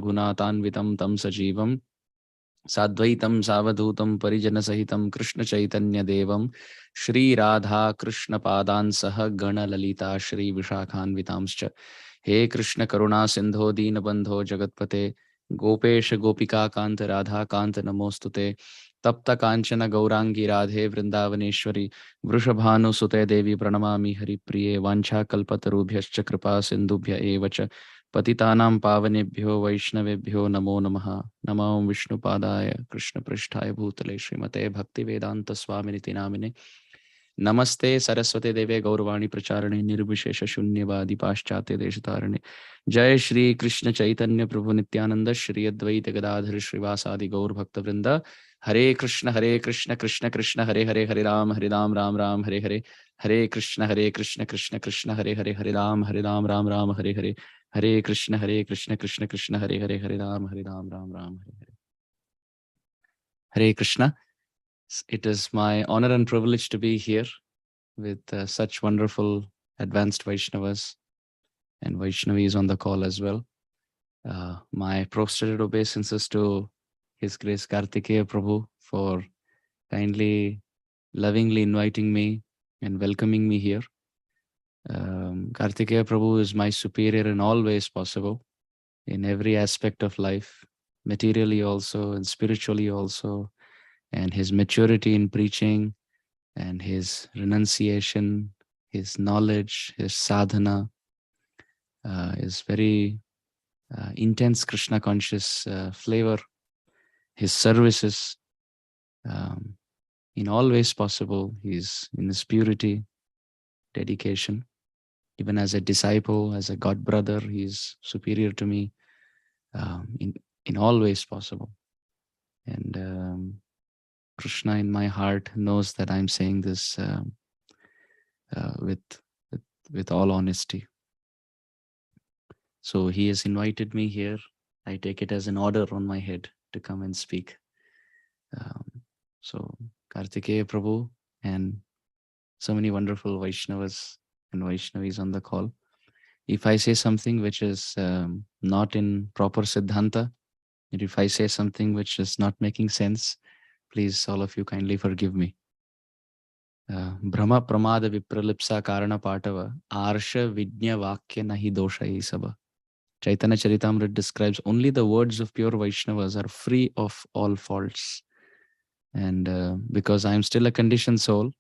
गुणातान्वितं तं सजीवं साद्वैतं सावधूतं परिजनसहितं कृष्णचैतन्यदेवं श्रीराधा कृष्णपादान् सह गणललिता श्रीविशाखान्वितांश्च हे कृष्ण करुणा सिंधो दीनबंधो जगत्पते गोपेश गोपिका कांत राधा कांत नमोस्तुते तप्त कांचन गौरांगी राधे वृंदावनेश्वरी वृषभानुसुते देवी प्रणमामि हरिप्रिये वाञ्छाकल्पतरुभ्यश्च कृपा सिन्धुभ्य एव च पतितानां पावनेभ्यो वैष्णवेभ्यो नमो नमः। नमो विष्णुपादाय कृष्णपृष्ठाय भूतले श्रीमते भक्तिवेदांत स्वामिनिति नामिने नमस्ते सरस्वती देवे गौरवाणी प्रचारणे निर्विशेष शून्यवादी पाश्चात्य देशतारणे जय श्री कृष्ण चैतन्य प्रभु नित्यानंद श्री अद्वैत गदाधर श्रीवासादि गौर भक्त वृंद हरे कृष्ण कृष्ण कृष्ण हरे हरे हरे राम राम हरे हरे हरे कृष्ण कृष्ण कृष्ण हरे हरे राम राम राम हरे हरे कृष्ण कृष्ण कृष्ण हरे राम राम राम हरे Krishna. It is my honor and privilege to be here with such wonderful advanced Vaishnavas and Vaishnavis on the call as well. My prostrated obeisances to His Grace Kartikeya Prabhu for kindly, lovingly inviting me and welcoming me here. Kartikeya Prabhu is my superior in all ways possible, in every aspect of life, materially also and spiritually also, and his maturity in preaching and his renunciation, his knowledge, his sadhana is very intense Krishna conscious flavor. His services, in all ways possible, he's in his purity, dedication. Even as a disciple, as a god brother, he's superior to me in all ways possible. And Krishna in my heart knows that I'm saying this with all honesty. So he has invited me here. I take it as an order on my head to come and speak. So Kartikeya Prabhu and so many wonderful Vaishnavas and Vaishnavis on the call. If I say something which is not in proper Siddhanta, and if I say something which is not making sense, please all of you kindly forgive me. Brahma Pramada Vipralipsa Karana Patava Arsha Vidnya Vakya Nahi Dosha Isaba. Chaitanya Charitamrita describes only the words of pure Vaishnavas are free of all faults. And because I'm still a conditioned soul,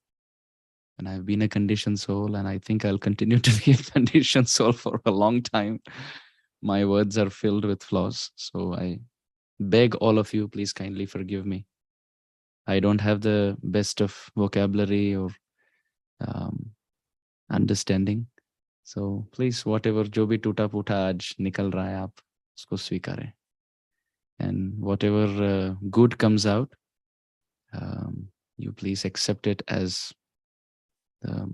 and I've been a conditioned soul, and I think I'll continue to be a conditioned soul for a long time, my words are filled with flaws. So I beg all of you, please kindly forgive me. I don't have the best of vocabulary or understanding. So please, whatever जो भी टूटा फूटा आज निकल रहा है, आप उसको स्वीकारें. And whatever good comes out, you please accept it as the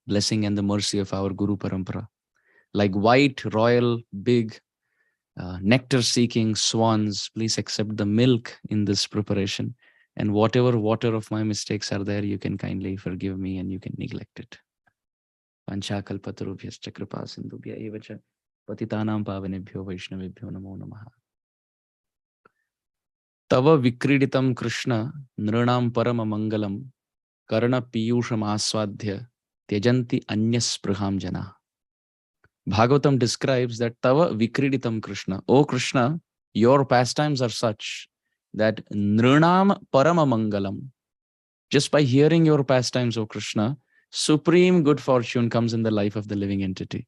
blessing and the mercy of our Guru Parampara. Like white, royal, big, nectar-seeking swans, please accept the milk in this preparation. And whatever water of my mistakes are there, you can kindly forgive me and you can neglect it. Panchakalpatarubhyascha kripa sindhubhya eva cha patitanam pavanebhyo vaishnavebhyo namo namaha. Tava vikriditam Krishna nranam parama mangalam karna piyusham aswadhya tyajanti anyaspriham jana. Bhagavatam describes that Tava Vikriditam Krishna. O Krishna, your pastimes are such that Nrinam Parama Mangalam. Just by hearing your pastimes, O Krishna, supreme good fortune comes in the life of the living entity.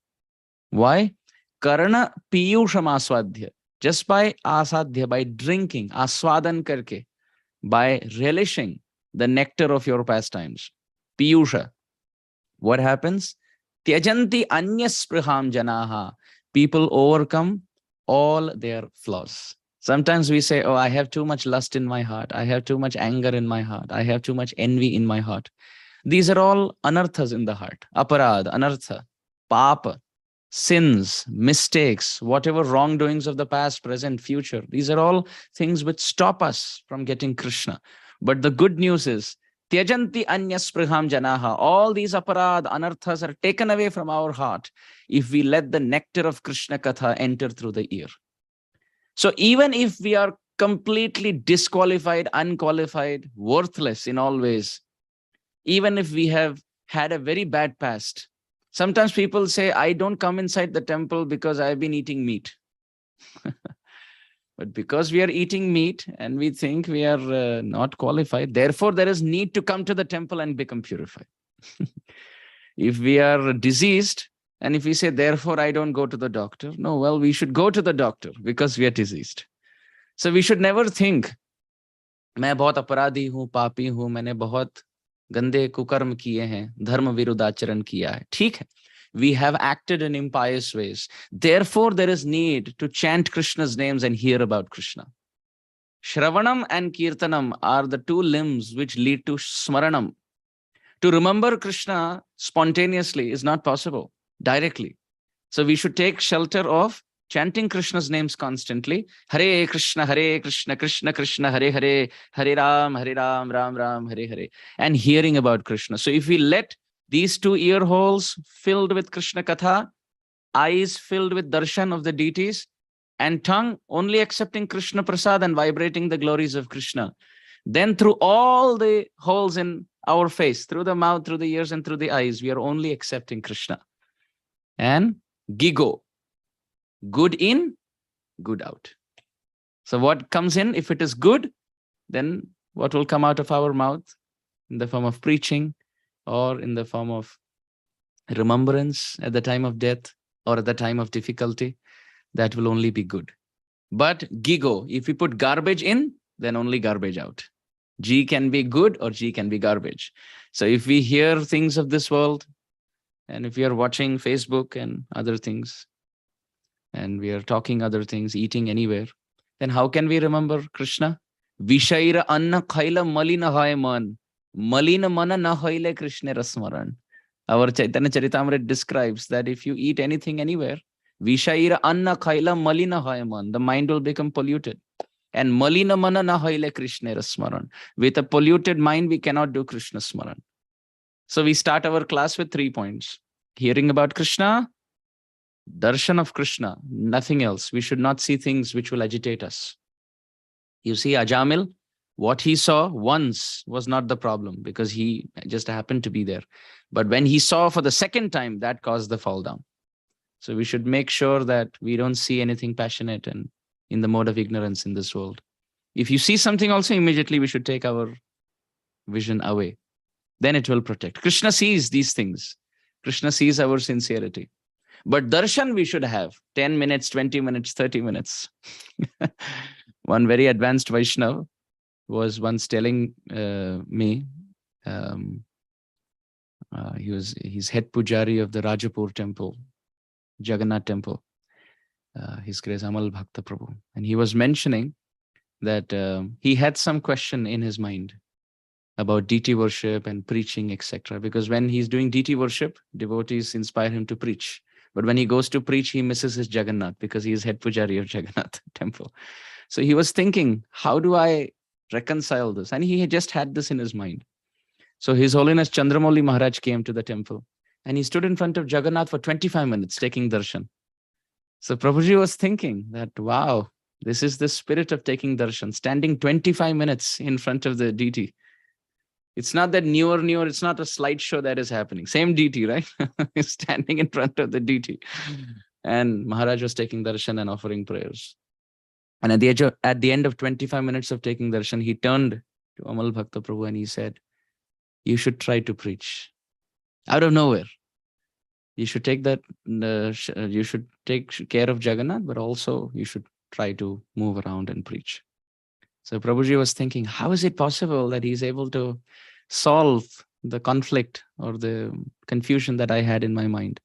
Why? Karana Piyusham Aswadhya. Just by asadhya, by drinking, aswadan karke, by relishing the nectar of your pastimes. Piyusha. What happens? Tyajanti anyaspriham janaha. People overcome all their flaws. Sometimes we say, oh, I have too much lust in my heart. I have too much anger in my heart. I have too much envy in my heart. These are all anarthas in the heart. Aparad, anartha, papa, sins, mistakes, whatever wrongdoings of the past, present, future. These are all things which stop us from getting Krishna. But the good news is, Tyajanti anyaspriham janaha. All these aparad, anarthas are taken away from our heart if we let the nectar of Krishna Katha enter through the ear. So even if we are completely disqualified, unqualified, worthless in all ways, even if we have had a very bad past, sometimes people say, I don't come inside the temple because I've been eating meat. But because we are eating meat and we think we are not qualified, therefore there is need to come to the temple and become purified. If we are diseased, and if we say, therefore I don't go to the doctor, no, well, we should go to the doctor because we are diseased. So we should never think, मैं बहुत अपराधी हूं, पापी हूं, मैंने बहुत गंदे कुकर्म किए हैं, धर्म विरुद्ध आचरण किया है. ठीक है. We have acted in impious ways. Therefore, there is need to chant Krishna's names and hear about Krishna. Shravanam and Kirtanam are the two limbs which lead to Smaranam. To remember Krishna spontaneously is not possible directly. So we should take shelter of chanting Krishna's names constantly. Hare Krishna, Krishna Krishna, Hare Hare, Hare Ram, Ram Ram, Hare Hare. And hearing about Krishna. So if we let these two ear holes filled with Krishna Katha, eyes filled with darshan of the deities, and tongue only accepting Krishna Prasad and vibrating the glories of Krishna, then through all the holes in our face, through the mouth, through the ears, and through the eyes, we are only accepting Krishna. And gigo, good in, good out. So what comes in, if it is good, then what will come out of our mouth in the form of preaching, or in the form of remembrance at the time of death or at the time of difficulty, that will only be good. But gigo, if we put garbage in, then only garbage out. G can be good or G can be garbage. So if we hear things of this world, and if we are watching Facebook and other things, and we are talking other things, eating anywhere, then how can we remember Krishna? Vishaira anna khaila malina hai man. Malina mana na hoile Krishna rasmaran. Our Chaitanya Charitamrita describes that if you eat anything anywhere, Vishaira anna khaila malina hai man, the mind will become polluted. And malina mana na hoile Krishna rasmaran. With a polluted mind, we cannot do Krishna smaran. So we start our class with 3 points. Hearing about Krishna, darshan of Krishna, nothing else. We should not see things which will agitate us. You see, Ajamil, what he saw once was not the problem because he just happened to be there. But when he saw for the second time, that caused the fall down. So we should make sure that we don't see anything passionate and in the mode of ignorance in this world. If you see something also, immediately we should take our vision away. Then it will protect. Krishna sees these things. Krishna sees our sincerity. But darshan we should have 10 minutes, 20 minutes, 30 minutes. One very advanced Vaishnava was once telling me, he's head pujari of the Rajapur temple, Jagannath temple, His Grace Amal Bhakta Prabhu. And he was mentioning that he had some question in his mind about deity worship and preaching, etc. Because when he's doing deity worship, devotees inspire him to preach. But when he goes to preach, he misses his Jagannath because he is head pujari of Jagannath temple. So he was thinking, how do I reconcile this? And he just had this in his mind. So His Holiness Chandramouli Maharaj came to the temple and he stood in front of Jagannath for 25 minutes taking darshan. So Prabhuji was thinking that, wow, this is the spirit of taking darshan, standing 25 minutes in front of the deity. It's not that newer, it's not a slideshow that is happening. Same deity, right? He's standing in front of the deity. And Maharaj was taking darshan and offering prayers. And at the end of 25 minutes of taking darshan, he turned to Amal Bhakta Prabhu and he said, you should try to preach. Out of nowhere. You should take that, you should take care of Jagannath, but also you should try to move around and preach. So Prabhuji was thinking, how is it possible that he's able to solve the conflict or the confusion that I had in my mind?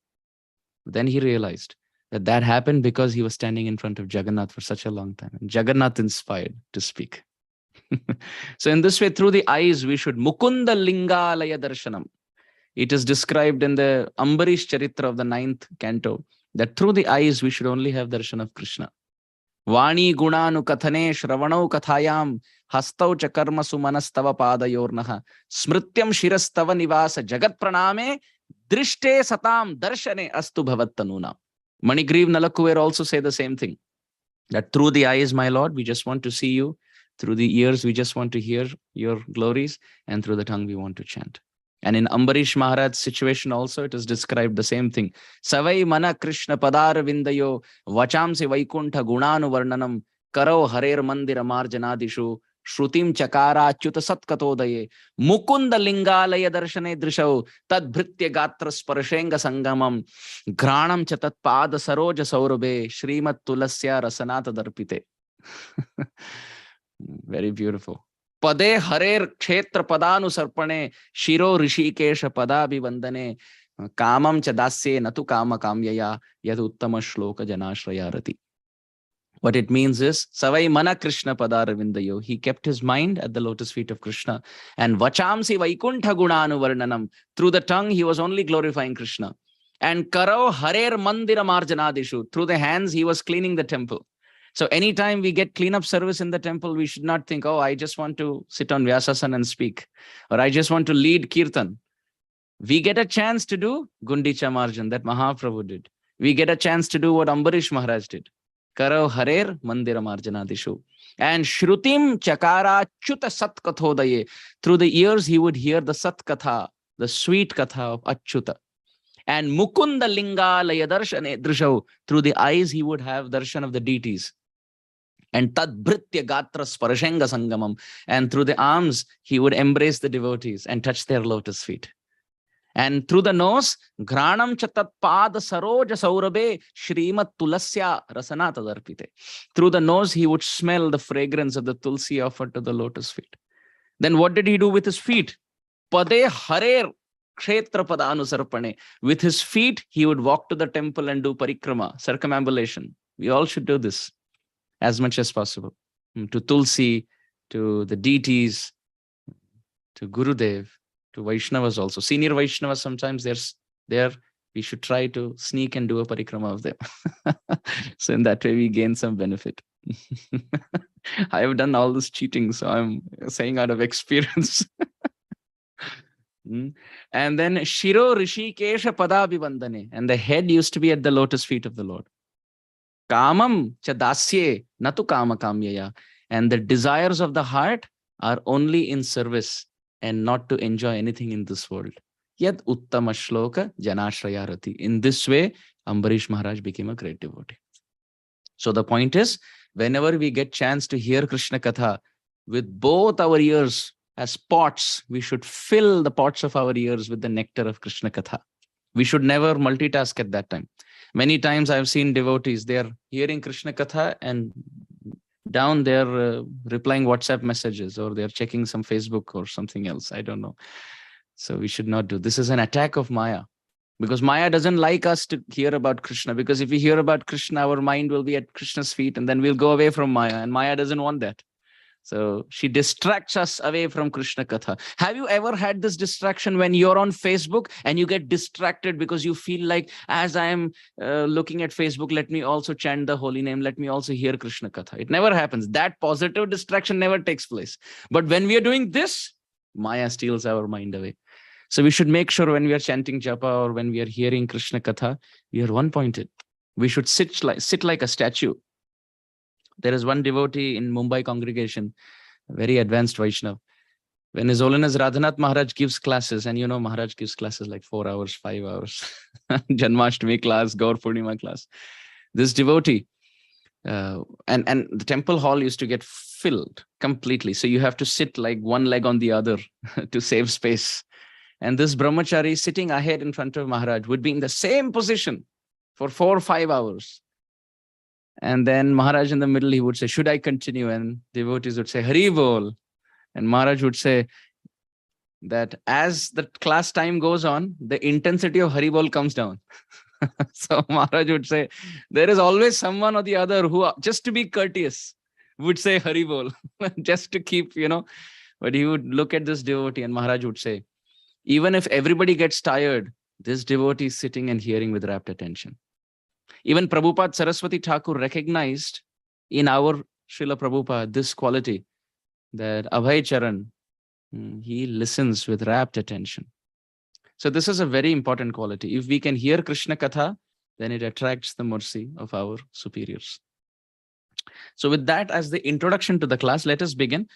But then he realized that happened because he was standing in front of Jagannath for such a long time. And Jagannath inspired to speak. So in this way, through the eyes, we should Mukunda Lingalaya Darshanam. It is described in the Ambarish Charitra of the 9th canto that through the eyes, we should only have darshan of Krishna. Vani gunanu kathane shravanau kathayam hastau chakarma sumanastava padayornaha smrityam shirastava nivasa jagat praname drishte satam darshane astu bhavattanuna. Manigriv Nalakuver also say the same thing. That through the eyes, my Lord, we just want to see you. Through the ears, we just want to hear your glories. And through the tongue, we want to chant. And in Ambarish Maharaj's situation also, it is described the same thing. Savai mana Krishna padar vindayo vachamsi vaikuntha gunanu varnanam karo harer mandira marjanadishu shrutim chakara achyuta satkatodaye mukunda lingalaya darshane drishau tadbhritya gatra sparashenga sangamam granam cha tat pada saroja saurabhe shrimat tulasya rasanata darpite. Very beautiful. Pade harer kshetra padanu sarpane shiro rishikesha padabi vandane kamam cha dasye natu kama kamyaya yad uttama shloka janashrayarati. What it means is, Savai mana Krishna padaravindayo. He kept his mind at the lotus feet of Krishna. And vachamsi vaikuntha gunanu varnanam. Through the tongue, he was only glorifying Krishna. And karo harer mandira marjanadishu. Through the hands, he was cleaning the temple. So anytime we get cleanup service in the temple, we should not think, oh, I just want to sit on Vyasasana and speak. Or I just want to lead Kirtan. We get a chance to do Gundicha Marjan, that Mahaprabhu did. We get a chance to do what Ambarish Maharaj did. Karo harer mandira marjanadishu. And shrutim chakara chuta satkathodaye. Through the ears, he would hear the satkatha, the sweet katha of Achyuta. And mukunda lingalaya darshane drishau. Through the eyes, he would have darshan of the deities. And tadbhritya gatra sparashenga sangamam. And through the arms, he would embrace the devotees and touch their lotus feet. And through the nose, granam chatat pada saroja saurabe shrimat tulasya rasanata darpite. Through the nose, he would smell the fragrance of the tulsi offered to the lotus feet. Then what did he do with his feet? Pade harer kshetra padanu sarpane. With his feet, he would walk to the temple and do parikrama, circumambulation. We all should do this as much as possible. To tulsi, to the deities, to Gurudev, to Vaishnavas also. Senior Vaishnavas, sometimes they're we should try to sneak and do a parikrama of them. So in that way, we gain some benefit. I have done all this cheating, so I'm saying out of experience. And then Shiro Rishikesha Padabhivandane. And the head used to be at the lotus feet of the Lord. Kamam cha dasye natu kama kamyaya. And the desires of the heart are only in service and not to enjoy anything in this world. Yad uttama shloka janashrayarati. In this way, Ambarish Maharaj became a great devotee. So the point is, whenever we get chance to hear Krishna Katha with both our ears as pots, we should fill the pots of our ears with the nectar of Krishna Katha. We should never multitask at that time. Many times I've seen devotees, they're hearing Krishna Katha and down they're replying WhatsApp messages, or they're checking some Facebook or something else. I don't know. So we should not do. This is an attack of Maya, because Maya doesn't like us to hear about Krishna, because if we hear about Krishna, our mind will be at Krishna's feet and then we'll go away from Maya, and Maya doesn't want that. So she distracts us away from Krishna Katha. Have you ever had this distraction when you're on Facebook and you get distracted because you feel like, as I'm looking at Facebook, let me also chant the holy name, let me also hear Krishna Katha. It never happens. That positive distraction never takes place. But when we are doing this, Maya steals our mind away. So we should make sure when we are chanting japa or when we are hearing Krishna Katha, we are one-pointed. We should sit like a statue. There is one devotee in Mumbai congregation, a very advanced Vaishnav. When His Holiness Radhanath Maharaj gives classes, and you know Maharaj gives classes like 4 hours, 5 hours, Janmashtami class, Gaur Purnima class. This devotee, and the temple hall used to get filled completely. So you have to sit like one leg on the other to save space. And this brahmachari sitting ahead in front of Maharaj would be in the same position for 4 or 5 hours. And then Maharaj in the middle, he would say, should I continue? And devotees would say, Hari Bol. And Maharaj would say that as the class time goes on, the intensity of Hari Bol comes down. So Maharaj would say, there is always someone or the other who, just to be courteous, would say Hari Bol, just to keep, But he would look at this devotee and Maharaj would say, even if everybody gets tired, this devotee is sitting and hearing with rapt attention. Even Prabhupada Saraswati Thakur recognized in our Srila Prabhupada this quality, that Abhay Charan, he listens with rapt attention. So this is a very important quality. If we can hear Krishna Katha, then it attracts the mercy of our superiors. So with that as the introduction to the class, let us begin.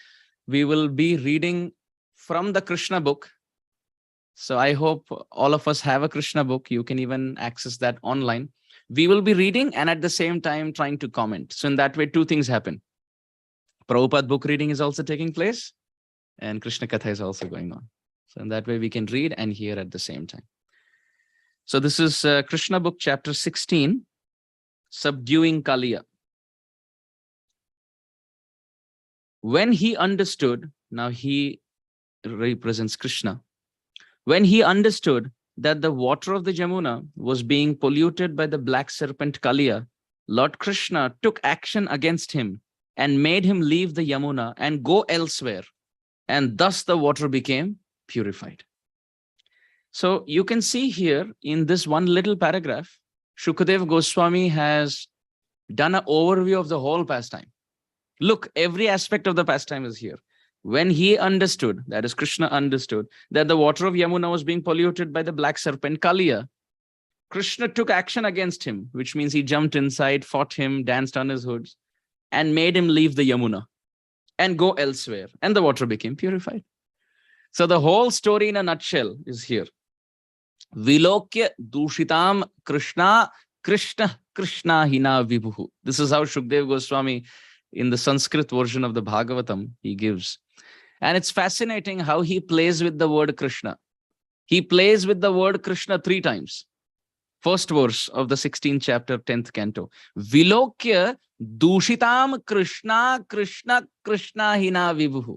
We will be reading from the Krishna book. So I hope all of us have a Krishna book. You can even access that online. We will be reading and at the same time trying to comment. So in that way, two things happen. Prabhupada book reading is also taking place and Krishna Katha is also going on. So in that way, we can read and hear at the same time. So this is Krishna book, chapter 16, Subduing Kalia. When he understood, now he represents Krishna. When he understood that the water of the Jamuna was being polluted by the black serpent Kaliya, Lord Krishna took action against him and made him leave the Yamuna and go elsewhere. And thus the water became purified. So you can see here in this one little paragraph, Shukadeva Goswami has done an overview of the whole pastime. Look, every aspect of the pastime is here. When he understood, that is Krishna understood, that the water of Yamuna was being polluted by the black serpent Kaliya, Krishna took action against him, which means he jumped inside, fought him, danced on his hoods, and made him leave the Yamuna and go elsewhere. And the water became purified. So the whole story in a nutshell is here. Vilokya dushitam Krishna, Krishna, Krishna hina vibhuhu. This is how Shukadeva Goswami, in the Sanskrit version of the Bhagavatam, he gives. And it's fascinating how he plays with the word Krishna. He plays with the word Krishna 3 times. First verse of the 16th chapter, 10th canto. Vilokya dushitam Krishna, Krishna, Krishna hina vibhuhu.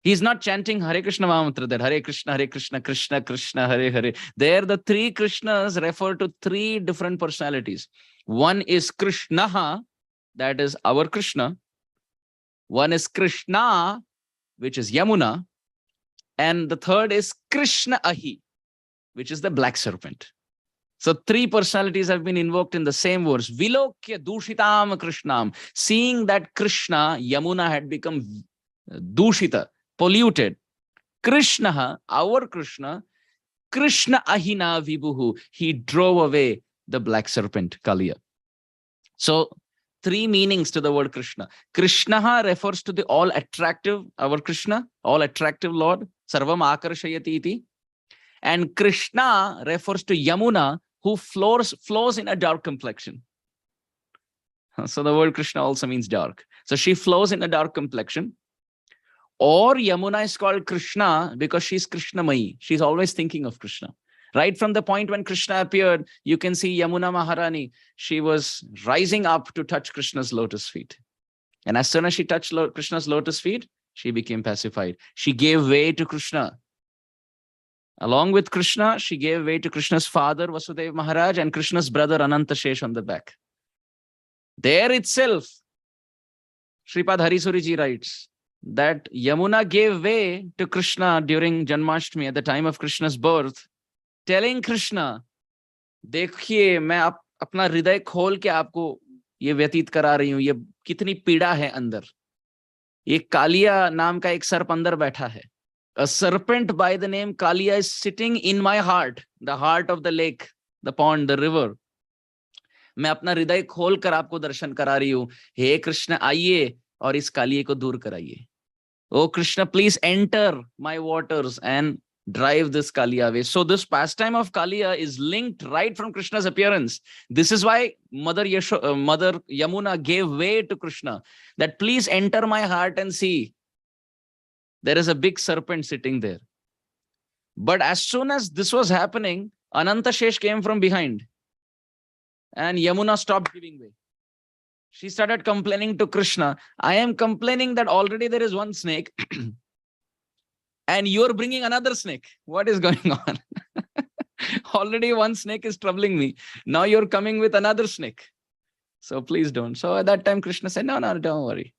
He's not chanting Hare Krishna Mahamantra there. Hare Krishna, Krishna, Krishna, Hare Hare. There the 3 Krishnas refer to 3 different personalities. One is Krishna, that is our Krishna. One is Krishna, which is Yamuna. And the third is Krishna Ahi, which is the black serpent. So 3 personalities have been invoked in the same verse. Vilokya dushitam Krishnam. Seeing that Krishna, Yamuna, had become dushita, polluted. Krishna, our Krishna, Krishna Ahina Vibhuhu. He drove away the black serpent, Kaliya. So 3 meanings to the word Krishna. Krishna refers to the all attractive, our Krishna, all attractive Lord, Sarvam Akarshayati iti. And Krishna refers to Yamuna, who flows in a dark complexion. So the word Krishna also means dark. So she flows in a dark complexion. Or Yamuna is called Krishna because she's Krishnamayi. She's always thinking of Krishna. Right from the point when Krishna appeared, you can see Yamuna Maharani. She was rising up to touch Krishna's lotus feet. And as soon as she touched Krishna's lotus feet, she became pacified. She gave way to Krishna. Along with Krishna, she gave way to Krishna's father, Vasudeva Maharaj, and Krishna's brother, Anantashesh, on the back. There itself, Sripad Harisuriji writes that Yamuna gave way to Krishna during Janmashtami at the time of Krishna's birth, telling Krishna, देखिए मैं अपना हृदय खोल के आपको ये व्यतीत करा रही हूं, ये कितनी पीड़ा है अंदर. ये कालिया नाम का एक सर्प अंदर बैठा है. A serpent by the name Kaliya is sitting in my heart, the heart of the lake, the pond, the river. मैं अपना हृदय खोल कर आपको दर्शन करा रही हूं. हे कृष्ण आइए और इस कालिये को दूर कराइए. Oh Krishna, please enter my waters and drive this Kaliya away. So this pastime of Kaliya is linked right from Krishna's appearance. This is why Mother Yamuna gave way to Krishna, that please enter my heart and see. There is a big serpent sitting there. But as soon as this was happening, Anantashesh came from behind. And Yamuna stopped giving way. She started complaining to Krishna. I am complaining that already there is one snake. And you're bringing another snake. What is going on? Already one snake is troubling me. Now you're coming with another snake. So please don't. So at that time, Krishna said, no, don't worry.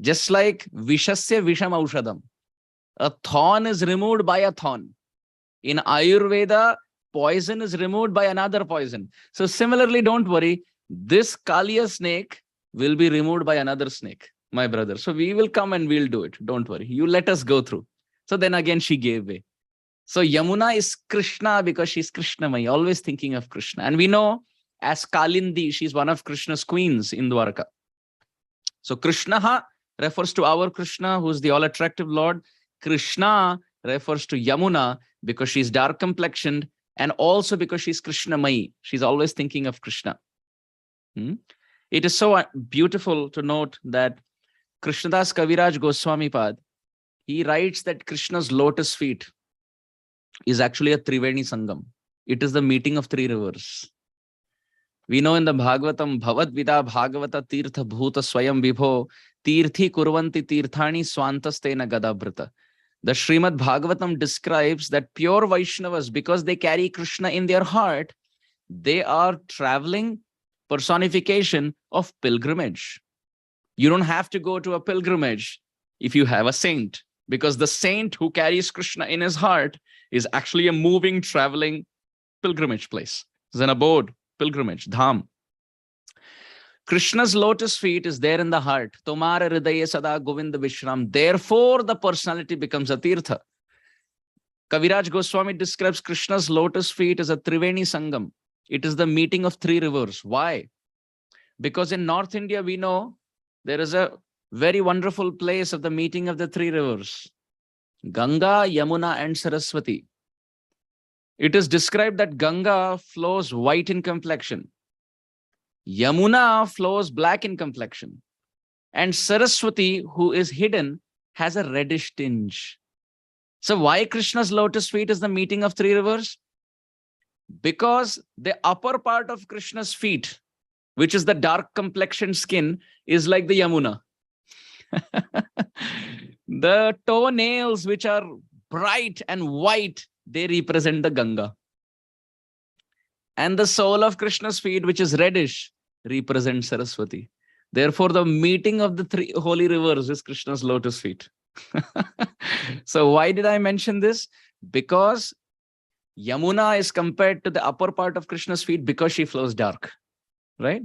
Just like Vishasya Visham Aushadam. A thorn is removed by a thorn. In Ayurveda, poison is removed by another poison. So similarly, don't worry. This Kaliya snake will be removed by another snake, my brother. So we will come and we'll do it. Don't worry. You let us go through. So then again, she gave way. So Yamuna is Krishna because she's Krishnamai, always thinking of Krishna. And we know as Kalindi, she's one of Krishna's queens in Dwarka. So Krishna refers to our Krishna, who is the all-attractive Lord. Krishna refers to Yamuna because she's dark complexioned, and also because she's Krishnamai. She's always thinking of Krishna. It is so beautiful to note that Krishnadas Kaviraj Goswami Pad, he writes that Krishna's lotus feet is actually a Triveni Sangam. It is the meeting of three rivers. We know in the Bhagavatam, Bhavad Vida Bhagavata Tirtha Bhuta Swayam Vibho Tirthi Kurvanti Tirthani Swantastena Gadabrata. The Srimad Bhagavatam describes that pure Vaishnavas, because they carry Krishna in their heart, they are traveling personification of pilgrimage. You don't have to go to a pilgrimage if you have a saint, because the saint who carries Krishna in his heart is actually a moving, traveling pilgrimage place. It's an abode, pilgrimage, dham. Krishna's lotus feet is there in the heart. Tomara hridaya sada govinda vishram. Therefore, the personality becomes a tirtha. Kaviraj Goswami describes Krishna's lotus feet as a Triveni Sangam. It is the meeting of three rivers. Why? Because in North India, we know there is a very wonderful place of the meeting of the three rivers. Ganga, Yamuna, and Saraswati. It is described that Ganga flows white in complexion. Yamuna flows black in complexion. And Saraswati, who is hidden, has a reddish tinge. So why Krishna's lotus feet is the meeting of three rivers? Because the upper part of Krishna's feet, which is the dark complexioned skin, is like the Yamuna. The toenails, which are bright and white, they represent the Ganga. And the sole of Krishna's feet, which is reddish, represents Saraswati. Therefore, the meeting of the three holy rivers is Krishna's lotus feet. So why did I mention this? Because Yamuna is compared to the upper part of Krishna's feet because she flows dark, right?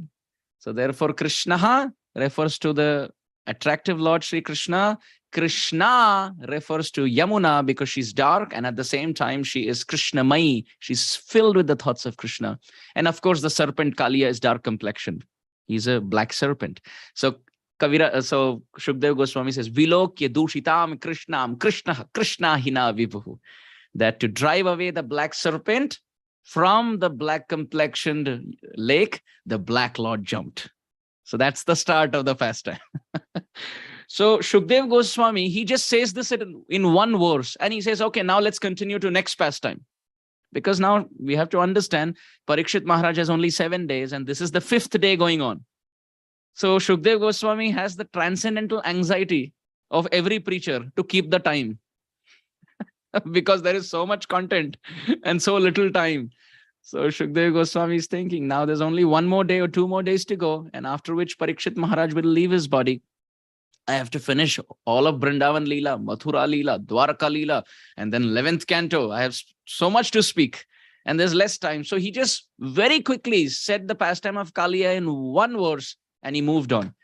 So therefore, Krishna refers to the attractive Lord Sri Krishna. Krishna refers to Yamuna because she's dark, and at the same time, she is Krishnamai. She's filled with the thoughts of Krishna. And of course, the serpent Kaliya is dark complexioned. He's a black serpent. So Shukdev Goswami says, Vilokya dushitam Krishnam Krishna hina vibhu. That to drive away the black serpent from the black complexioned lake, the black Lord jumped. So that's the start of the pastime. So Shukdev Goswami, he just says this in one verse, and he says, okay, now let's continue to next pastime. Because now we have to understand Parikshit Maharaj has only 7 days, and this is the 5th day going on. So Shukdev Goswami has the transcendental anxiety of every preacher to keep the time. Because there is so much content and so little time. So Shukdev Goswami is thinking, now there's only 1 more day or 2 more days to go, and after which Parikshit Maharaj will leave his body. I have to finish all of Vrindavan Leela, Mathura Leela, Dwarka Leela, and then 11th canto. I have so much to speak, and there's less time. So he just very quickly said the pastime of Kaliya in 1 verse, and he moved on.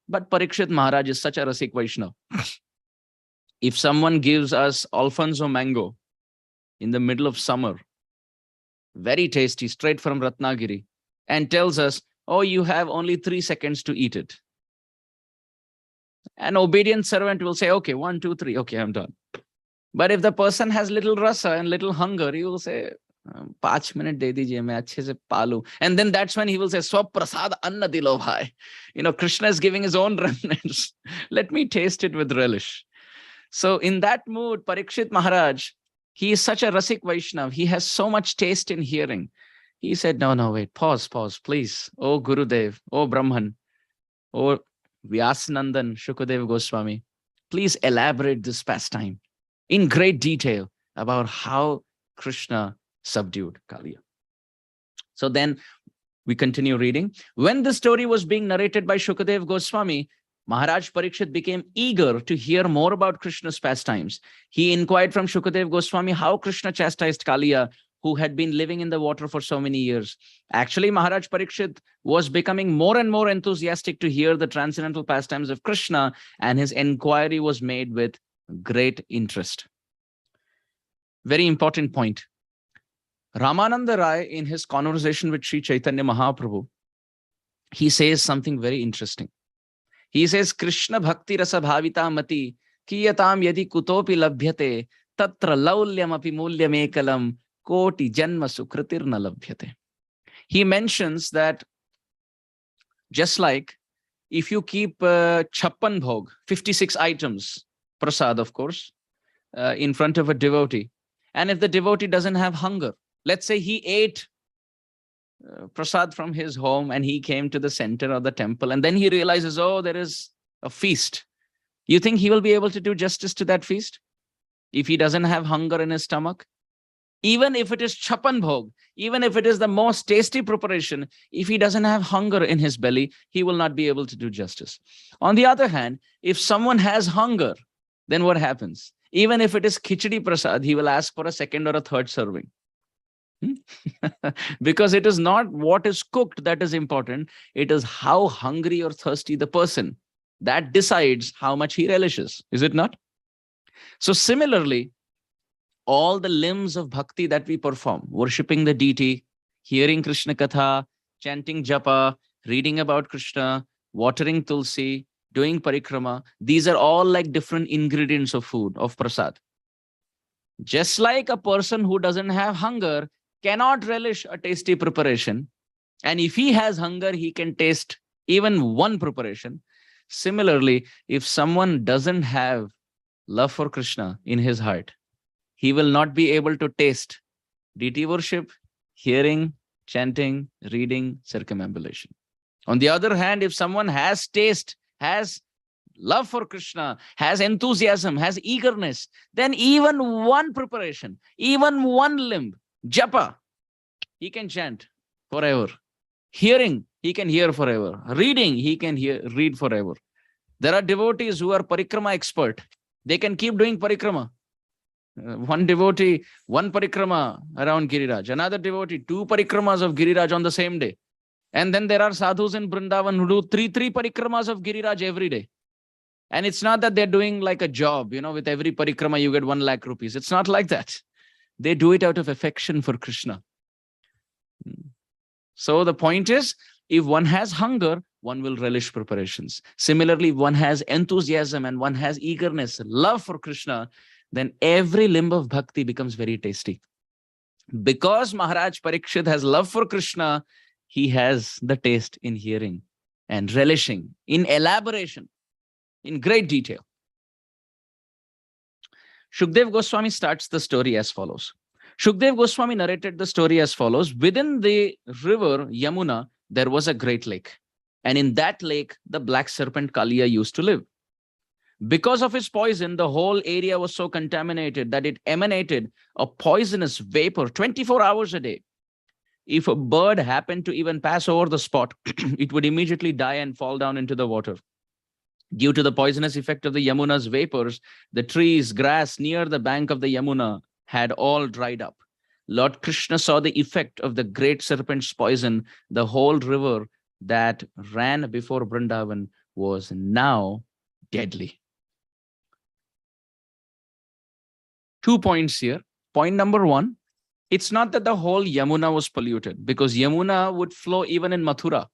But Parikshit Maharaj is such a Rasik Vaishnava. If someone gives us Alfonso mango in the middle of summer, very tasty, straight from Ratnagiri, and tells us, oh, you have only 3 seconds to eat it. An obedient servant will say, okay, 1, 2, 3, okay, I'm done. But if the person has little rasa and little hunger, he will say, 5 minutes de dijiye, main achhe se palu. And then that's when he will say, Swaprasad anna dilo bhai. You know, Krishna is giving his own remnants. Let me taste it with relish. So in that mood, Parikshit Maharaj, he is such a Rasik Vaishnav. He has so much taste in hearing. He said, no, wait, pause, please. Oh, Gurudev, oh, Brahman, oh, Vyasnandan, Shukadev Goswami, please elaborate this pastime in great detail about how Krishna subdued Kaliya. So then we continue reading. When the story was being narrated by Shukadev Goswami, Maharaj Parikshit became eager to hear more about Krishna's pastimes. He inquired from Shukadev Goswami how Krishna chastised Kaliya, who had been living in the water for so many years. Actually, Maharaj Parikshit was becoming more and more enthusiastic to hear the transcendental pastimes of Krishna, and his inquiry was made with great interest. Very important point. Ramananda Rai, in his conversation with Sri Chaitanya Mahaprabhu, he says something very interesting. He says, Krishna bhakti rasa bhavita mati kiyatam yadi kutopi labhyate tatra laulyam api mulyam ekalam koti janma sukritirna labhyate. He mentions that just like if you keep chappan bhog, 56 items, prasad of course, in front of a devotee, and if the devotee doesn't have hunger, let's say he ate prasad from his home and he came to the center of the temple and then he realizes, oh, there is a feast. You think he will be able to do justice to that feast if he doesn't have hunger in his stomach? Even if it is chapan bhog, even if it is the most tasty preparation, if he doesn't have hunger in his belly, he will not be able to do justice. On the other hand, if someone has hunger, then what happens? Even if it is khichdi prasad, he will ask for a second or a third serving. Because it is not what is cooked that is important. It is how hungry or thirsty the person. That decides how much he relishes. Is it not? So similarly, all the limbs of bhakti that we perform, worshipping the deity, hearing Krishna Katha, chanting japa, reading about Krishna, watering tulsi, doing parikrama, these are all like different ingredients of food, of prasad. Just like a person who doesn't have hunger cannot relish a tasty preparation, and if he has hunger, he can taste even one preparation. Similarly, if someone doesn't have love for Krishna in his heart, he will not be able to taste deity worship, hearing, chanting, reading, circumambulation. On the other hand, if someone has taste, has love for Krishna, has enthusiasm, has eagerness, then even one preparation, even one limb, japa, he can chant forever. Hearing, he can hear forever. Reading, he can read forever. There are devotees who are parikrama expert. They can keep doing parikrama. One devotee, one parikrama around Giriraj. Another devotee, 2 parikramas of Giriraj on the same day. And then there are sadhus in Vrindavan who do three parikramas of Giriraj every day. And it's not that they're doing like a job, with every parikrama you get 1 lakh rupees. It's not like that. They do it out of affection for Krishna. So the point is, if one has hunger, one will relish preparations. Similarly, if one has enthusiasm and one has eagerness, love for Krishna, then every limb of bhakti becomes very tasty. Because Maharaj Parikshit has love for Krishna, he has the taste in hearing and relishing, in elaboration, in great detail. Shukdev Goswami starts the story as follows. Shukdev Goswami narrated the story as follows. Within the river Yamuna, there was a great lake. And in that lake, the black serpent Kaliya used to live. Because of his poison, the whole area was so contaminated that it emanated a poisonous vapor 24 hours a day. If a bird happened to even pass over the spot, it would immediately die and fall down into the water. Due to the poisonous effect of the Yamuna's vapors, the trees, grass near the bank of the Yamuna had all dried up. Lord Krishna saw the effect of the great serpent's poison. The whole river that ran before Vrindavan was now deadly. 2 points here. Point number 1, it's not that the whole Yamuna was polluted, because Yamuna would flow even in Mathura,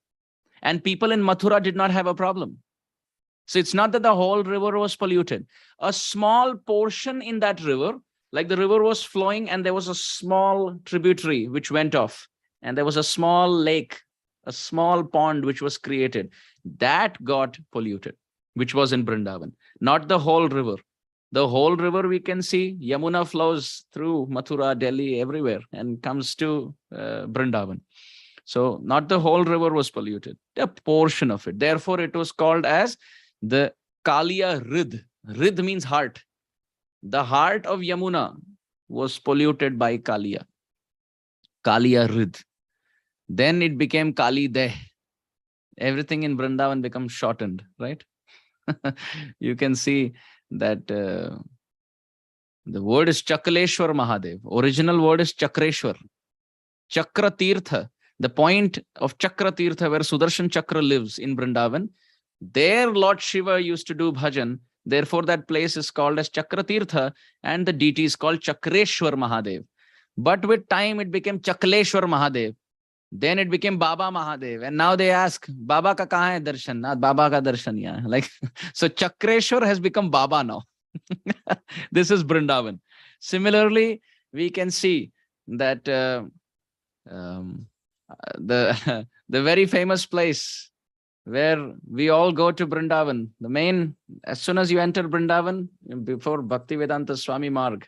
and people in Mathura did not have a problem. So it's not that the whole river was polluted. A small portion in that river, like the river was flowing and there was a small tributary which went off, and there was a small lake, a small pond which was created, that got polluted, which was in Vrindavan, not the whole river. The whole river we can see, Yamuna flows through Mathura, Delhi, everywhere, and comes to Vrindavan. So not the whole river was polluted, a portion of it. Therefore, it was called as the Kaliya Rid. Rid means heart. The heart of Yamuna was polluted by Kaliya. Kaliya Rid. Then it became Kali Deh. Everything in Vrindavan becomes shortened, right? You can see that the word is Chakaleshwar Mahadev. Original word is Chakreshwar. Chakra Tirtha. The point of Chakra Tirtha, where Sudarshan Chakra lives in Vrindavan, there Lord Shiva used to do bhajan. Therefore, that place is called as Chakra Tirtha, and the deity is called Chakreshwar Mahadev. But with time, it became Chakaleshwar Mahadev. Then it became Baba Mahadev. And now they ask, Baba ka kahan hai darshan? Not Baba ka darshan yahan. Like, so Chakreshwar has become Baba now. This is Vrindavan. Similarly, we can see that the very famous place where we all go to Vrindavan, the main, as soon as you enter Vrindavan, before Bhaktivedanta Swami Marg,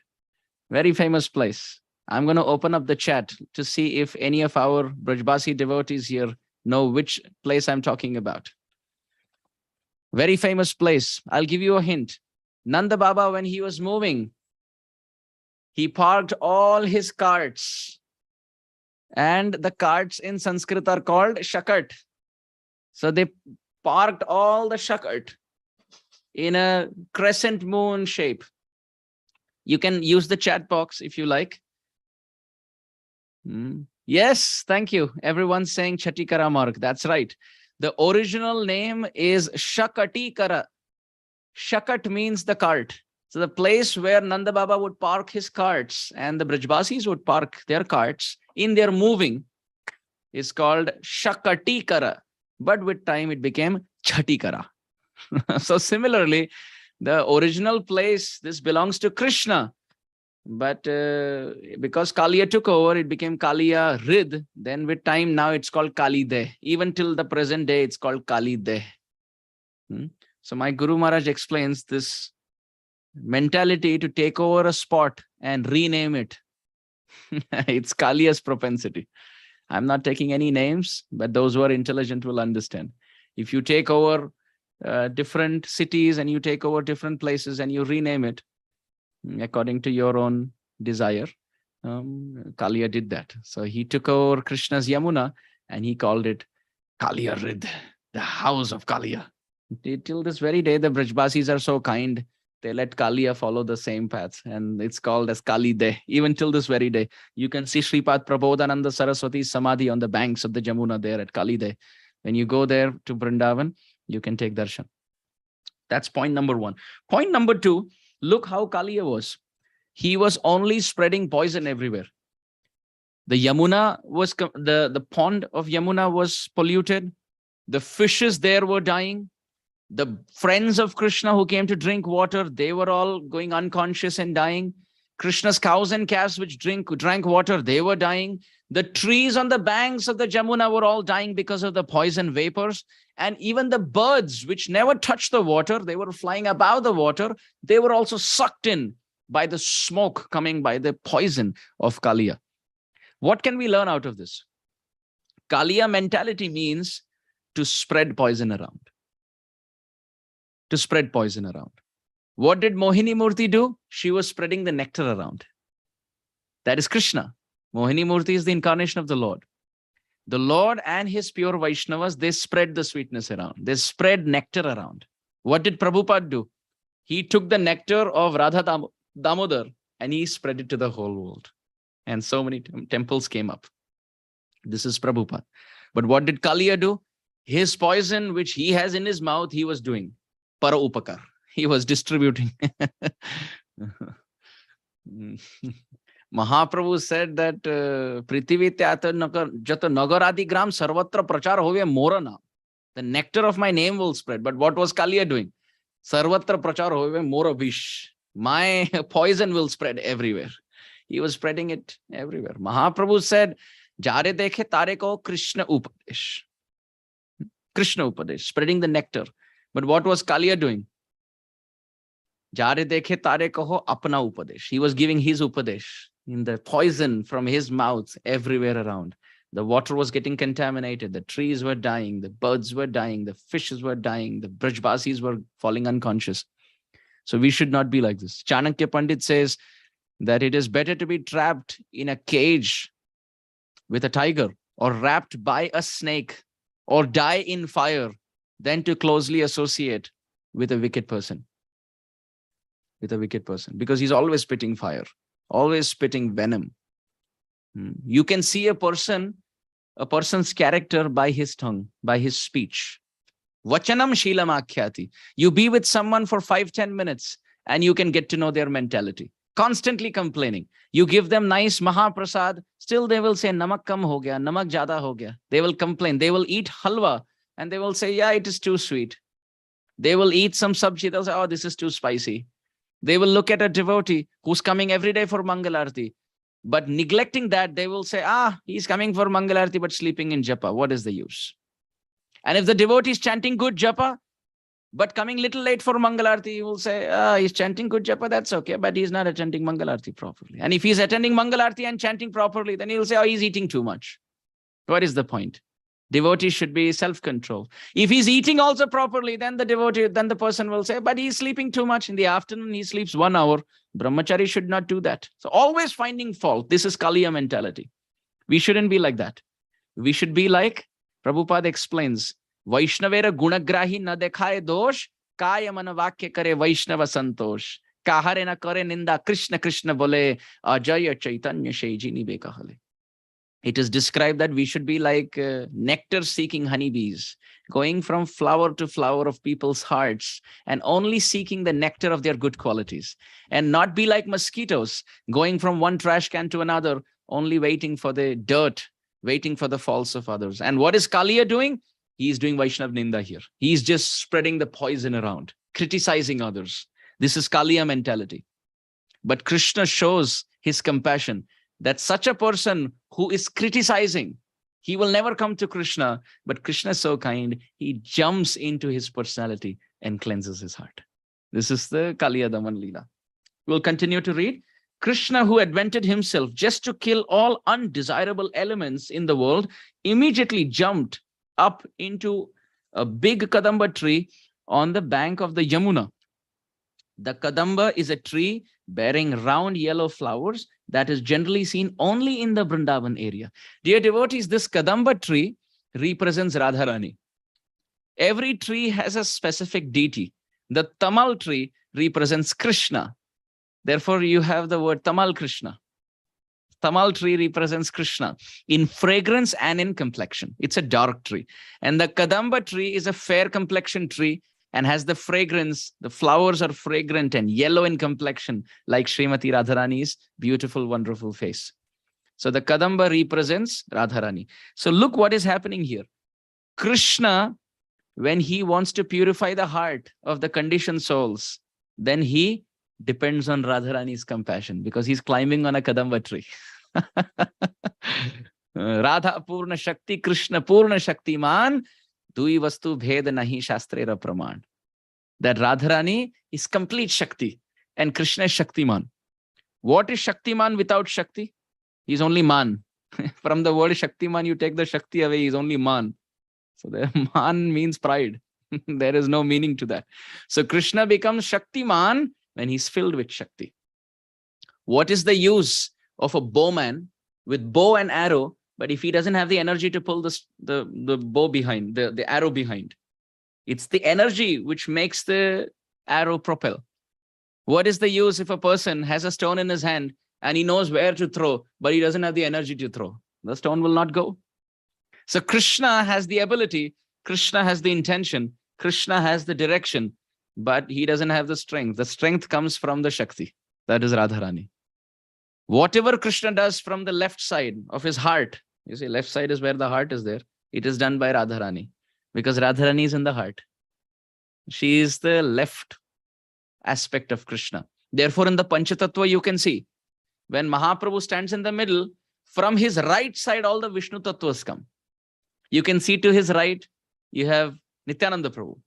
very famous place. I'm going to open up the chat to see if any of our Brajbasi devotees here know which place I'm talking about. Very famous place. I'll give you a hint. Nanda Baba, when he was moving, he parked all his carts. And the carts in Sanskrit are called shakat. So they parked all the shakat in a crescent moon shape. You can use the chat box if you like. Yes, thank you. Everyone's saying Chatikara Marg. That's right. The original name is Shakatikara. Shakat means the cart. So the place where Nanda Baba would park his carts and the Brajbasis would park their carts in their moving is called Shakatikara. But with time it became Chatikara. So similarly, the original place, this belongs to Krishna. But because Kaliya took over, it became Kaliya Rid. Then with time, now it's called Kalide. Even till the present day, it's called Kalide. So my Guru Maharaj explains this mentality to take over a spot and rename it. It's Kaliya's propensity. I'm not taking any names, but those who are intelligent will understand. If you take over different cities and you take over different places and you rename it according to your own desire, Kaliya did that. So he took over Krishna's Yamuna and he called it Kaliya Rid, the house of Kaliya. Till this very day, the Brajbasis are so kind. They let Kaliya follow the same path, and it's called as Kalide. Even till this very day, you can see Sripad Prabodhananda Saraswati's Samadhi on the banks of the Jamuna there at Kalide. When you go there to Vrindavan, you can take darshan. That's point number one. Point number two, look how Kaliya was. He was only spreading poison everywhere. The Yamuna was, the pond of Yamuna was polluted. The fishes there were dying. The friends of Krishna who came to drink water, they were all going unconscious and dying. Krishna's cows and calves which drank water, they were dying. The trees on the banks of the Jamuna were all dying because of the poison vapors. And even the birds which never touched the water, they were flying above the water, they were also sucked in by the smoke coming by the poison of Kaliya. What can we learn out of this? Kaliya mentality means to spread poison around. To spread poison around. What did Mohini Murti do? She was spreading the nectar around. That is Krishna. Mohini Murti is the incarnation of the Lord. The Lord and his pure Vaishnavas, they spread the sweetness around. They spread nectar around. What did Prabhupada do? He took the nectar of Radha Damodar and he spread it to the whole world. And so many temples came up. This is Prabhupada. But what did Kaliya do? His poison, which he has in his mouth, he was doing. Para upakar. He was distributing. Mahaprabhu said that Prithvi Tyata Jata Nagaradi Gram Sarvatra Prachar Hove Morana. The nectar of my name will spread. But what was Kaliya doing? Sarvatra Prachar Hove Mora Vish. My poison will spread everywhere. He was spreading it everywhere. Mahaprabhu said, Jare dekhe tare ko Krishna Upadesh. Krishna Upadesh, spreading the nectar. But what was Kaliya doing? Jare dekhe tare kaho apna upadesh. He was giving his upadesh in the poison from his mouth everywhere around. The water was getting contaminated. The trees were dying. The birds were dying. The fishes were dying. The Brajbasis were falling unconscious. So we should not be like this. Chanakya Pandit says that it is better to be trapped in a cage with a tiger or wrapped by a snake or die in fire than to closely associate with a wicked person. With a wicked person. Because he's always spitting fire, always spitting venom. You can see a person's character by his tongue, by his speech. Vachanam Sheelam Akhyati. You be with someone for 5-10 minutes and you can get to know their mentality. constantly complaining. You give them nice Mahaprasad, still they will say, namak kam ho gaya, namak jada ho gaya. They will complain. They will eat halwa and they will say, yeah, it is too sweet. They will eat some sabji, they'll say, oh, this is too spicy. They will look at a devotee who's coming every day for Mangalarti, but neglecting that, they will say, he's coming for Mangalarti, but sleeping in japa. What is the use? And if the devotee is chanting good japa, but coming little late for Mangalarti, he will say, he's chanting good japa, that's okay, but he's not attending Mangalarti properly. And if he's attending Mangalarti and chanting properly, then he will say, he's eating too much. What is the point? Devotee should be self-control. If he's eating also properly, then the person will say, but he's sleeping too much. In the afternoon, he sleeps 1 hour. Brahmachari should not do that. So always finding fault. This is Kaliya mentality. We shouldn't be like that. We should be like, Prabhupada explains, Vaishnavera gunagrahi na dekhaye dosh, kaya mana vakya kare Vaishnava santosh, kahare na kare ninda, Krishna Krishna bole, ajaya chaitanya shejini bekahale. It is described that we should be like nectar-seeking honeybees, going from flower to flower of people's hearts and only seeking the nectar of their good qualities, and not be like mosquitoes, going from one trash can to another, only waiting for the dirt, waiting for the faults of others. And what is Kaliya doing? He is doing Vaishnav Ninda here. He is just spreading the poison around, criticizing others. This is Kaliya mentality. But Krishna shows his compassion, that such a person who is criticizing, he will never come to Krishna, but Krishna is so kind, he jumps into his personality and cleanses his heart. This is the Kaliya Daman Leela. We'll continue to read. Krishna, who advented himself just to kill all undesirable elements in the world, immediately jumped up into a big Kadamba tree on the bank of the Yamuna. The Kadamba is a tree bearing round yellow flowers that is generally seen only in the Vrindavan area. Dear devotees, this Kadamba tree represents Radharani. Every tree has a specific deity. The Tamal tree represents Krishna. Therefore, you have the word Tamal Krishna. Tamal tree represents Krishna in fragrance and in complexion. It's a dark tree. And the Kadamba tree is a fair complexion tree and has the fragrance. The flowers are fragrant and yellow in complexion, like Srimati Radharani's beautiful, wonderful face. So the Kadamba represents Radharani. So look what is happening here. Krishna, when he wants to purify the heart of the conditioned souls, then he depends on Radharani's compassion because he's climbing on a Kadamba tree. Radha Purna Shakti, Krishna Purna Shakti Man, Dui Vastu Bhed Nahi Shastrera Praman. That Radharani is complete Shakti and Krishna is Shaktiman. What is Shaktiman without Shakti? He's only Man. From the word Shaktiman, you take the Shakti away, he's only Man. So the Man means pride. There is no meaning to that. So Krishna becomes Shaktiman when he's filled with Shakti. What is the use of a bowman with bow and arrow, but if he doesn't have the energy to pull the bow behind, the arrow behind? It's the energy which makes the arrow propel. What is the use if a person has a stone in his hand and he knows where to throw, but he doesn't have the energy to throw? The stone will not go. So Krishna has the ability, Krishna has the intention, Krishna has the direction, but he doesn't have the strength. The strength comes from the Shakti. That is Radharani. Whatever Krishna does from the left side of his heart, you see, left side is where the heart is there. It is done by Radharani because Radharani is in the heart. She is the left aspect of Krishna. Therefore, in the Panchatattva, you can see when Mahaprabhu stands in the middle, from his right side, all the Vishnu Tattvas come. You can see to his right, you have Nityananda Prabhu.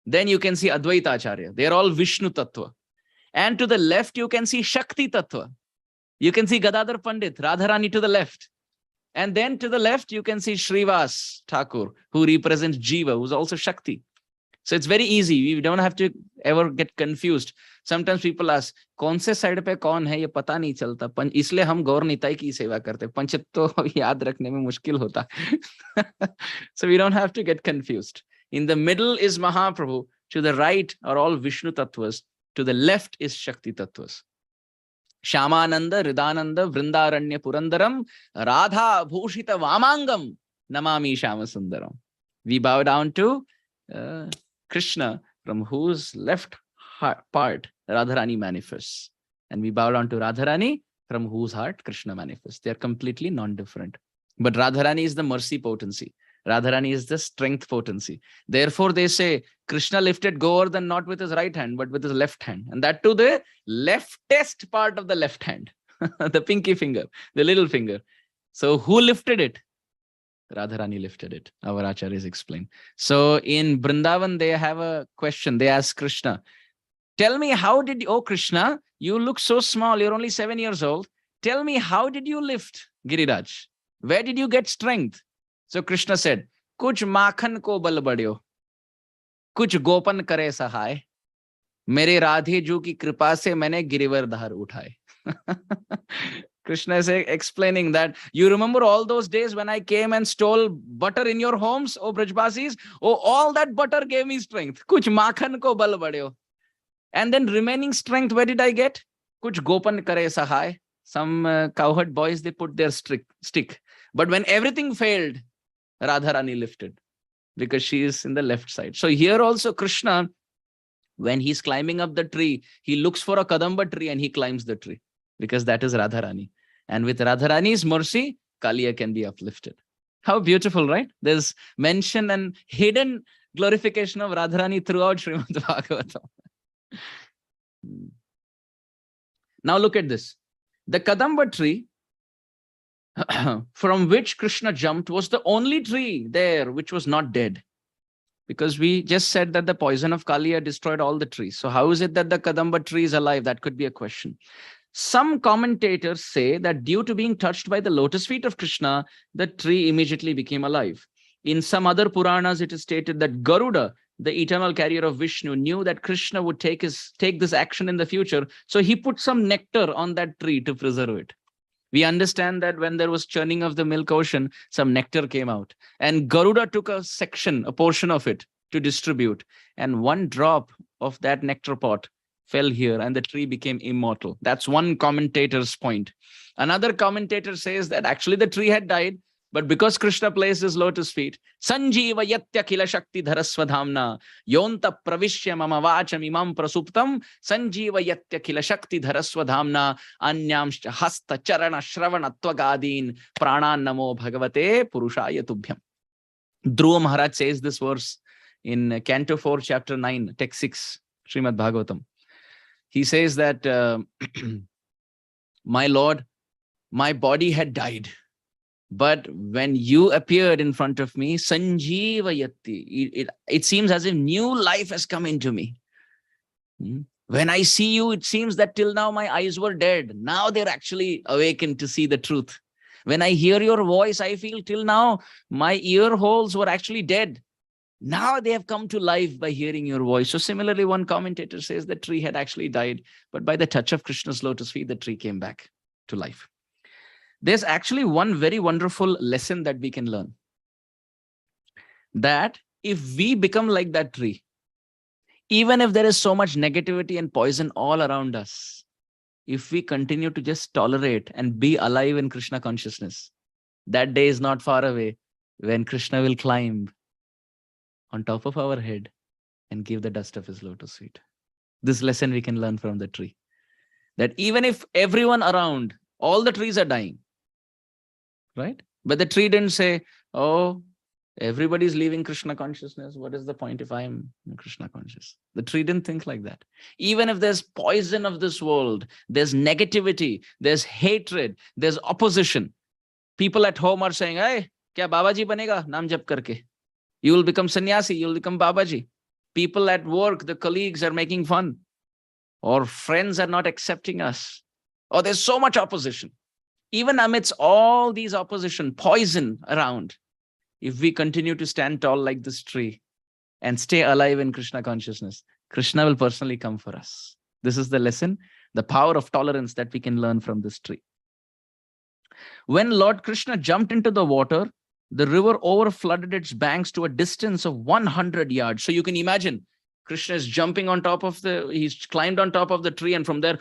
Then you can see Advaita Acharya. They are all Vishnu Tattva. And to the left, you can see Shakti Tattva. You can see Gadadhar Pandit, Radharani to the left. And then to the left, you can see Srivas Thakur, who represents Jiva, who's also Shakti. So it's very easy. We don't have to ever get confused. Sometimes people ask, कौन से side पे कौन है ये पता नहीं चलता. इसलिए हम गौर निताई की सेवा करते. पंचत तो याद रखने में मुश्किल होता. So we don't have to get confused. In the middle is Mahaprabhu. To the right are all Vishnu Tattvas. To the left is Shakti Tattvas. Shamananda, Ridananda, Vrindaranya Purandaram, Radha Bhushita Vamangam, Namami Shamasundaram. We bow down to Krishna, from whose left part Radharani manifests. And we bow down to Radharani, from whose heart Krishna manifests. They are completely non-different. But Radharani is the mercy potency. Radharani is the strength potency. Therefore, they say Krishna lifted Govardhan not with his right hand, but with his left hand. And that too, the leftest part of the left hand, the pinky finger, the little finger. So who lifted it? Radharani lifted it. Our acharyas explain. So in Vrindavan, they have a question. They ask Krishna, tell me, how did you, oh Krishna, you look so small, you're only 7 years old. Tell me, how did you lift Giriraj? Where did you get strength? So Krishna said, Kuch makhan ko bal badyo, kuch gopan kare sahay, mere Radhe ju ki kripa se maine girivar dhar uthaye. Krishna is explaining that you remember all those days when I came and stole butter in your homes, oh Brajbasis? Oh, all that butter gave me strength. Kuch makhan ko bal badyo. And then remaining strength, where did I get? Kuch gopan kare sahay. Some cowherd boys, they put their stick. But when everything failed, Radharani lifted, because she is in the left side. So here also Krishna, when he's climbing up the tree, he looks for a kadamba tree and he climbs the tree, because that is Radharani. And with Radharani's mercy, Kaliya can be uplifted. How beautiful, right? There's mention and hidden glorification of Radharani throughout Srimad Bhagavatam. Now look at this. The kadamba tree from which Krishna jumped was the only tree there which was not dead. Because we just said that the poison of Kaliya destroyed all the trees. So how is it that the kadamba tree is alive? That could be a question. Some commentators say that due to being touched by the lotus feet of Krishna, the tree immediately became alive. In some other Puranas, it is stated that Garuda, the eternal carrier of Vishnu, knew that Krishna would take this action in the future. So he put some nectar on that tree to preserve it. We understand that when there was churning of the milk ocean, some nectar came out. And Garuda took a portion of it to distribute. And one drop of that nectar pot fell here and the tree became immortal. That's one commentator's point. Another commentator says that actually the tree had died, but because Krishna placed his lotus feet, Sanjiva yatya khila shakti dharaswadhamna yonta pravishya mama vacham imam prasuptam Sanjiva yatya khila shakti dharaswadhamna anyamscha hasta charana shravana tvagadin pranan namo bhagavate purushaya tubhyam. Dhruva Maharaj says this verse in Canto 4, Chapter 9, Text 6, Srimad Bhagavatam. He says that, my Lord, my body had died. But when you appeared in front of me, Sanjiva Yatti, it seems as if new life has come into me. When I see you, it seems that till now my eyes were dead. Now they're actually awakened to see the truth. When I hear your voice, I feel till now my ear holes were actually dead. Now they have come to life by hearing your voice. So similarly, one commentator says the tree had actually died, but by the touch of Krishna's lotus feet, the tree came back to life. There's actually one very wonderful lesson that we can learn. That if we become like that tree, even if there is so much negativity and poison all around us, if we continue to just tolerate and be alive in Krishna consciousness, that day is not far away when Krishna will climb on top of our head and give the dust of his lotus feet. This lesson we can learn from the tree. That even if everyone around, all the trees are dying, right? But the tree didn't say, oh, everybody's leaving Krishna consciousness. What is the point if I'm Krishna conscious? The tree didn't think like that. Even if there's poison of this world, there's negativity, there's hatred, there's opposition. People at home are saying, hey, kya Babaji banega? Naam jap karke. You will become sannyasi, you will become Babaji. People at work, the colleagues are making fun. Or friends are not accepting us. Or there's so much opposition. Even amidst all these opposition, poison around, if we continue to stand tall like this tree and stay alive in Krishna consciousness, Krishna will personally come for us. This is the lesson, the power of tolerance that we can learn from this tree. When Lord Krishna jumped into the water, the river overflooded its banks to a distance of 100 yards. So you can imagine, Krishna is jumping on top of he's climbed on top of the tree, and from there,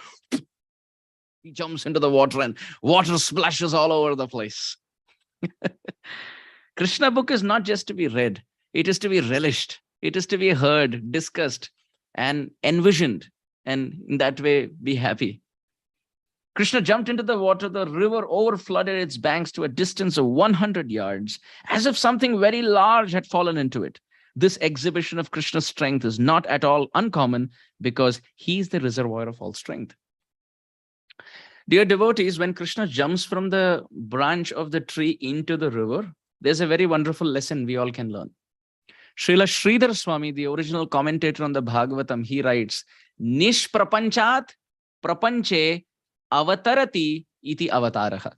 he jumps into the water and water splashes all over the place. Krishna book is not just to be read. It is to be relished. It is to be heard, discussed, and envisioned. And in that way, be happy. Krishna jumped into the water. The river overflooded its banks to a distance of 100 yards, as if something very large had fallen into it. This exhibition of Krishna's strength is not at all uncommon because he is the reservoir of all strength. Dear devotees, when Krishna jumps from the branch of the tree into the river, there's a very wonderful lesson we all can learn. Srila Sridhar Swami, the original commentator on the Bhagavatam, he writes, Nishprapanchat prapanche avatarati iti avataraha.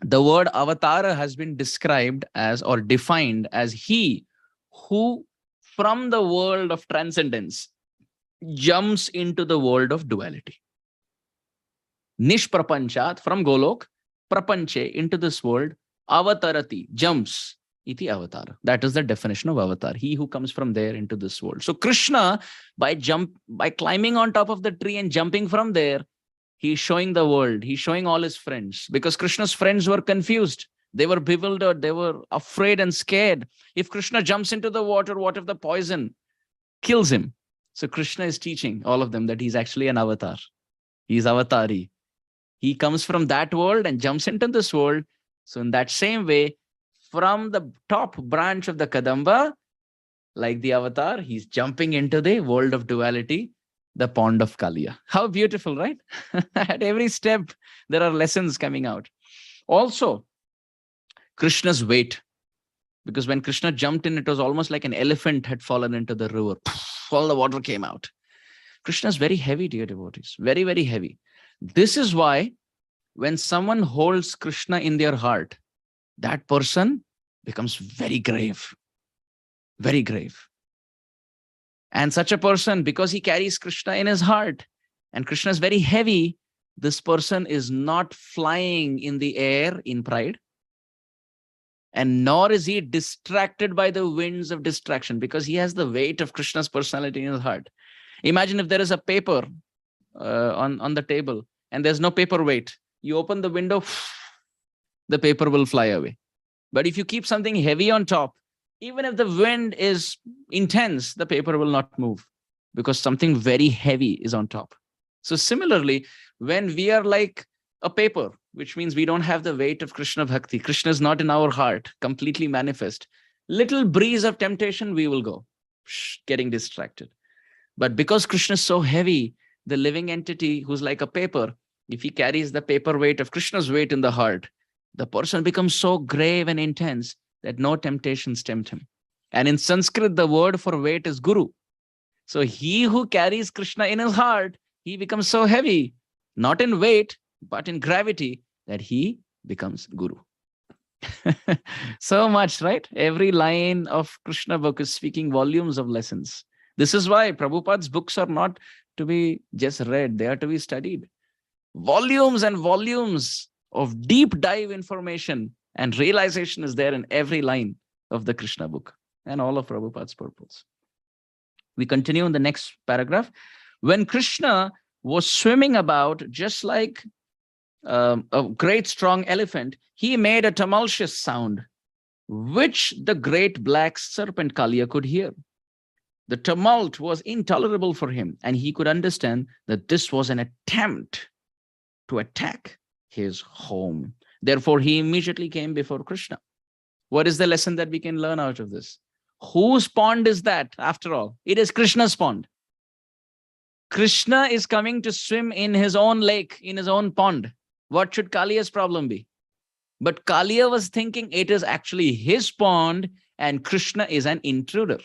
The word avatara has been described as or defined as he who from the world of transcendence jumps into the world of duality. Nishprapanchat, from Golok, prapanche, into this world, avatarati, jumps, iti avatar. That is the definition of avatar. He who comes from there into this world. So Krishna, by climbing on top of the tree and jumping from there, he's showing the world, he's showing all his friends, because Krishna's friends were confused. They were bewildered, they were afraid and scared. If Krishna jumps into the water, what if the poison kills him? So Krishna is teaching all of them that he's actually an avatar. He's avatari. He comes from that world and jumps into this world. So in that same way, from the top branch of the Kadamba, like the avatar, he's jumping into the world of duality, the pond of Kaliya. How beautiful, right? At every step, there are lessons coming out. Also, Krishna's weight. Because when Krishna jumped in, it was almost like an elephant had fallen into the river. All the water came out. Krishna is very heavy, dear devotees. Very, very heavy. This is why when someone holds Krishna in their heart, that person becomes very grave. Very grave. And such a person, because he carries Krishna in his heart, and Krishna is very heavy, this person is not flying in the air in pride, and nor is he distracted by the winds of distraction, because he has the weight of Krishna's personality in his heart. Imagine if there is a paper on the table, and there's no paper weight. You open the window, the paper will fly away. But if you keep something heavy on top, even if the wind is intense, the paper will not move because something very heavy is on top. So similarly, when we are like a paper, which means we don't have the weight of Krishna Bhakti, Krishna is not in our heart, completely manifest, little breeze of temptation, we will go, getting distracted. But because Krishna is so heavy, the living entity who's like a paper, if he carries the paper weight of Krishna's weight in the heart, the person becomes so grave and intense that no temptations tempt him. And in Sanskrit, the word for weight is guru. So he who carries Krishna in his heart, he becomes so heavy, not in weight, but in gravity, that he becomes guru. So much, right? Every line of Krishna book is speaking volumes of lessons. This is why Prabhupada's books are not to be just read, they are to be studied. Volumes and volumes of deep dive information and realization is there in every line of the Krishna book and all of Prabhupada's purports. We continue in the next paragraph. When Krishna was swimming about just like a great strong elephant, he made a tumultuous sound, which the great black serpent Kaliya could hear. The tumult was intolerable for him, and he could understand that this was an attempt to attack his home. Therefore, he immediately came before Krishna. What is the lesson that we can learn out of this? Whose pond is that, after all? It is Krishna's pond. Krishna is coming to swim in his own lake, in his own pond. What should Kaliya's problem be? But Kaliya was thinking it is actually his pond and Krishna is an intruder.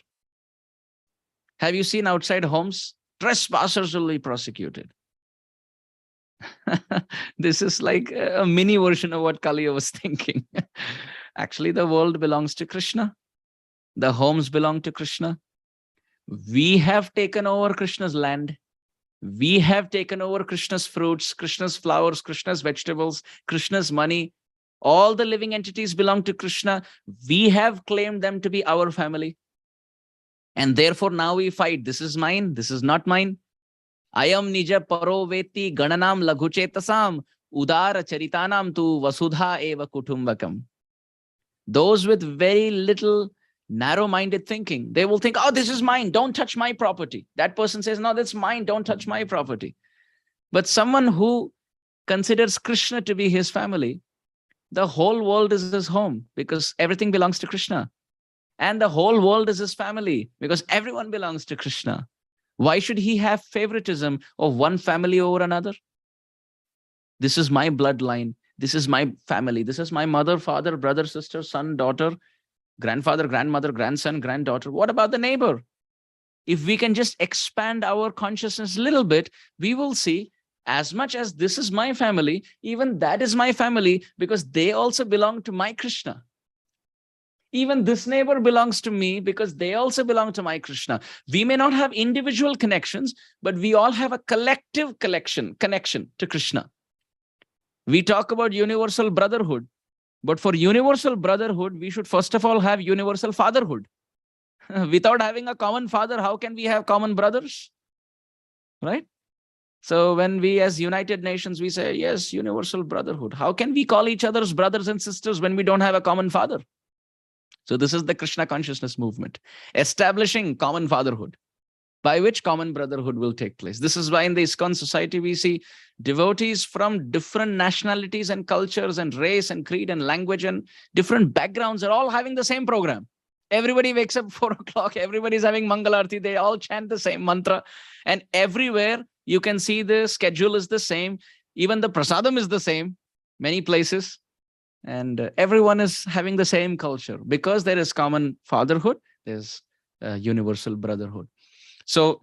Have you seen outside homes? Trespassers will be prosecuted. This is like a mini version of what Kaliya was thinking. Actually, the world belongs to Krishna. The homes belong to Krishna. We have taken over Krishna's land. We have taken over Krishna's fruits, Krishna's flowers, Krishna's vegetables, Krishna's money. All the living entities belong to Krishna. We have claimed them to be our family. And therefore now we fight. This is mine. This is not mine. Ayam nija paro veti gananam laghuchetasam udara charitanam tu vasudha eva kutumbakam. Those with very little narrow-minded thinking, they will think, oh, this is mine. Don't touch my property. That person says, no, that's mine. Don't touch my property. But someone who considers Krishna to be his family, the whole world is his home because everything belongs to Krishna. And the whole world is his family because everyone belongs to Krishna. Why should he have favoritism of one family over another? This is my bloodline. This is my family. This is my mother, father, brother, sister, son, daughter, grandfather, grandmother, grandson, granddaughter. What about the neighbor? If we can just expand our consciousness a little bit, we will see as much as this is my family, even that is my family because they also belong to my Krishna. Even this neighbor belongs to me because they also belong to my Krishna. We may not have individual connections, but we all have a collective connection to Krishna. We talk about universal brotherhood, but for universal brotherhood, we should first of all have universal fatherhood. Without having a common father, how can we have common brothers? Right? So when we as United Nations, we say, yes, universal brotherhood. How can we call each other's brothers and sisters when we don't have a common father? So this is the Krishna consciousness movement, establishing common fatherhood, by which common brotherhood will take place. This is why in the ISKCON society, we see devotees from different nationalities and cultures and race and creed and language and different backgrounds are all having the same program. Everybody wakes up 4 o'clock, everybody's having Mangalarti, they all chant the same mantra. And everywhere you can see the schedule is the same. Even the prasadam is the same, many places. And everyone is having the same culture because there is common fatherhood, there's universal brotherhood. So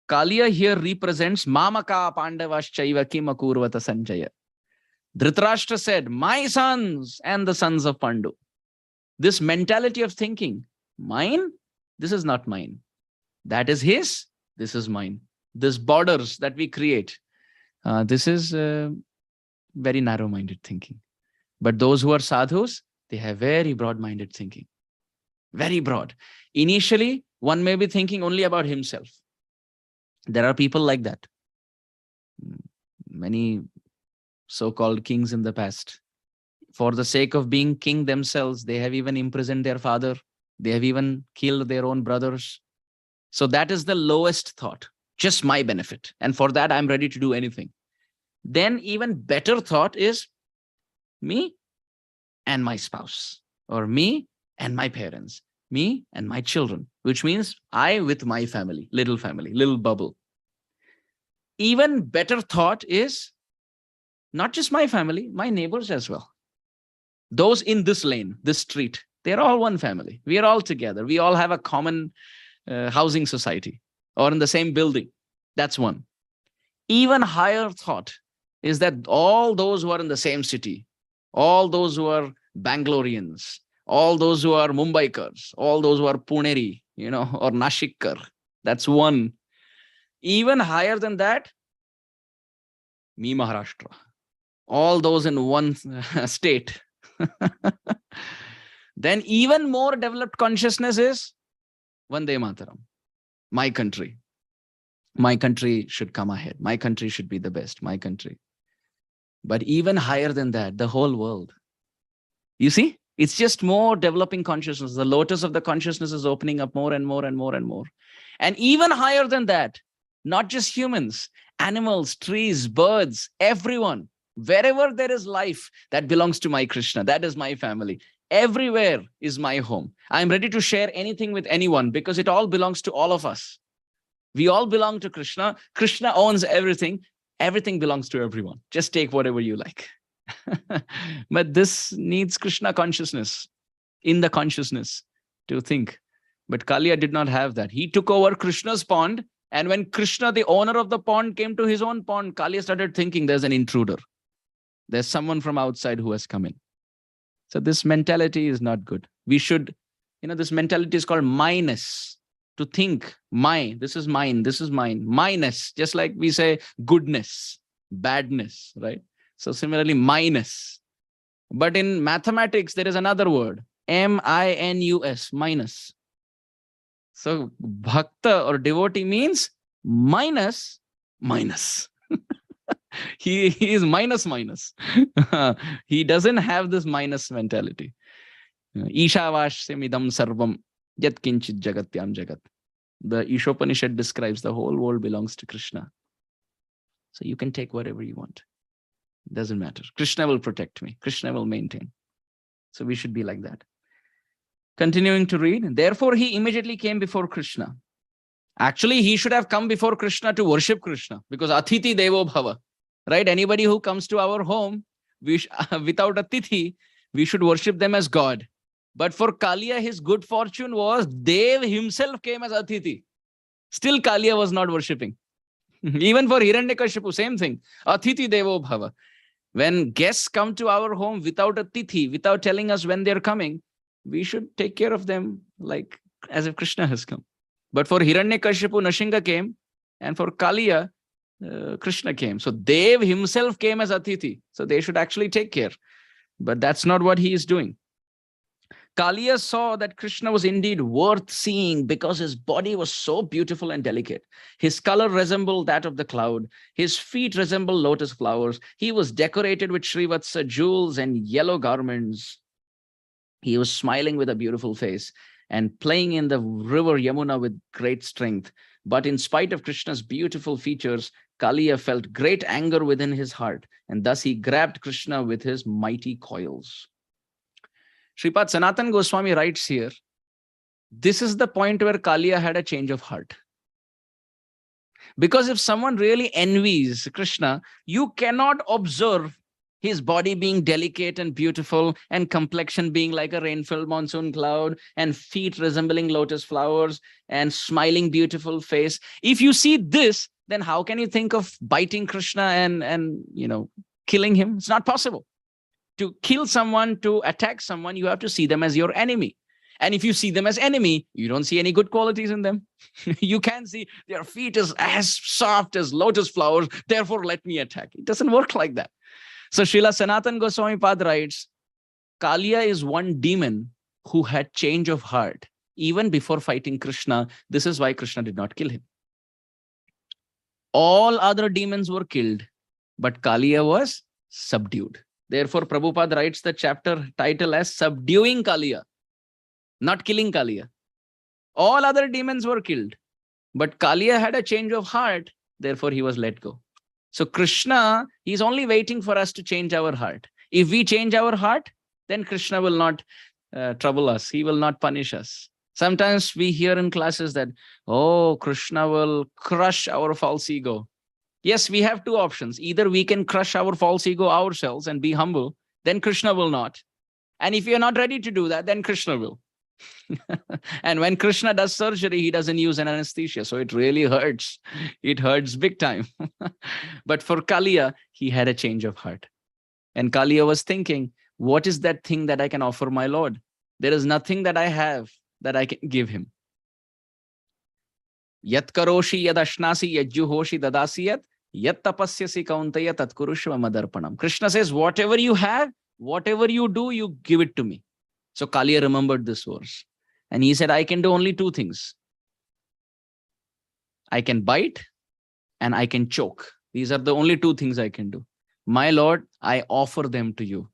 Kaliya here represents Mamaka Pandavaschaiva Kim Akurvata Sanjaya. Dhritarashtra said, my sons and the sons of Pandu. This mentality of thinking, mine, this is not mine. That is his, this is mine. This borders that we create, this is very narrow-minded thinking. But those who are sadhus, they have very broad-minded thinking. Very broad. Initially, one may be thinking only about himself. There are people like that. Many so-called kings in the past. For the sake of being king themselves, they have even imprisoned their father. They have even killed their own brothers. So that is the lowest thought. Just my benefit. And for that, I'm ready to do anything. Then even better thought is me and my spouse, or me and my parents, me and my children, which means I with my family, little bubble. Even better thought is not just my family, my neighbors as well. Those in this lane, this street, they're all one family. We are all together. We all have a common housing society or in the same building. That's one. Even higher thought is that all those who are in the same city, all those who are Bangaloreans, all those who are Mumbaikars, all those who are Puneri, or Nashikkar, that's one. Even higher than that, me Maharashtra, all those in one state. Then even more developed consciousness is Vande Mataram, my country. My country should come ahead. My country should be the best, my country. But even higher than that, the whole world. You see, it's just more developing consciousness. The lotus of the consciousness is opening up more and more and more and more. And even higher than that, not just humans, animals, trees, birds, everyone, wherever there is life, that belongs to my Krishna. That is my family. Everywhere is my home. I'm ready to share anything with anyone because it all belongs to all of us. We all belong to Krishna. Krishna owns everything. Everything belongs to everyone. Just take whatever you like. But this needs Krishna consciousness, in the consciousness to think. But Kaliya did not have that. He took over Krishna's pond. And when Krishna, the owner of the pond, came to his own pond, Kaliya started thinking there's an intruder. There's someone from outside who has come in. So this mentality is not good. We should, this mentality is called minus. To think, this is mine, this is mine. Minus, just like we say goodness, badness, right? So similarly, minus. But in mathematics, there is another word, M-I-N-U-S, minus. So bhakta or devotee means minus. He is minus. He doesn't have this minus mentality. Ishavashyamidam sarvam yat kinchit jagatyam jagat. The Ishopanishad describes the whole world belongs to Krishna. So you can take whatever you want. Doesn't matter. Krishna will protect me. Krishna will maintain. So we should be like that. Continuing to read. Therefore, he immediately came before Krishna. Actually, he should have come before Krishna to worship Krishna, because Atithi Devo Bhava. Right? Anybody who comes to our home, without Atithi, we should worship them as God. But for Kaliya, his good fortune was Dev himself came as Atithi. Still, Kaliya was not worshipping. Even for Hiranyakashipu, same thing. Atithi Devo Bhava. When guests come to our home without a tithi, without telling us when they're coming, we should take care of them like as if Krishna has come. But for Hiranyakashipu, Nashinga came, and for Kaliya, Krishna came. So Dev himself came as Atithi. So they should actually take care. But that's not what he is doing. Kaliya saw that Krishna was indeed worth seeing because his body was so beautiful and delicate. His color resembled that of the cloud. His feet resembled lotus flowers. He was decorated with Srivatsa jewels and yellow garments. He was smiling with a beautiful face and playing in the river Yamuna with great strength. But in spite of Krishna's beautiful features, Kaliya felt great anger within his heart, and thus he grabbed Krishna with his mighty coils. Sripad Sanatan Goswami writes here, this is the point where Kaliya had a change of heart. Because if someone really envies Krishna, you cannot observe his body being delicate and beautiful and complexion being like a rain-filled monsoon cloud and feet resembling lotus flowers and smiling beautiful face. If you see this, then how can you think of biting Krishna and killing him? It's not possible. To kill someone, to attack someone, you have to see them as your enemy. And if you see them as enemy, you don't see any good qualities in them. You can't see their feet is as soft as lotus flowers, therefore let me attack. It doesn't work like that. So Srila Sanatan Goswami Pad writes, Kaliya is one demon who had change of heart. Even before fighting Krishna, this is why Krishna did not kill him. All other demons were killed, but Kaliya was subdued. Therefore, Prabhupada writes the chapter title as Subduing Kalia, not killing Kaliya. All other demons were killed, but Kaliya had a change of heart, therefore he was let go. So Krishna, he's only waiting for us to change our heart. If we change our heart, then Krishna will not trouble us. He will not punish us. Sometimes we hear in classes that, oh, Krishna will crush our false ego. Yes, we have two options. Either we can crush our false ego ourselves and be humble, then Krishna will not. And if you're not ready to do that, then Krishna will. And when Krishna does surgery, he doesn't use an anesthesia. So it really hurts. It hurts big time. But for Kaliya, he had a change of heart. And Kaliya was thinking, what is that thing that I can offer my Lord? There is nothing that I have that I can give him. Yat karoshi yad ashnasi yad juhoshi dadasiyat yat tapasyasi kauntaya tat kurushva madarpanam. Krishna says, whatever you have, whatever you do, you give it to me. So Kaliya remembered this verse. And he said, I can do only two things. I can bite and I can choke. These are the only two things I can do. My Lord, I offer them to you.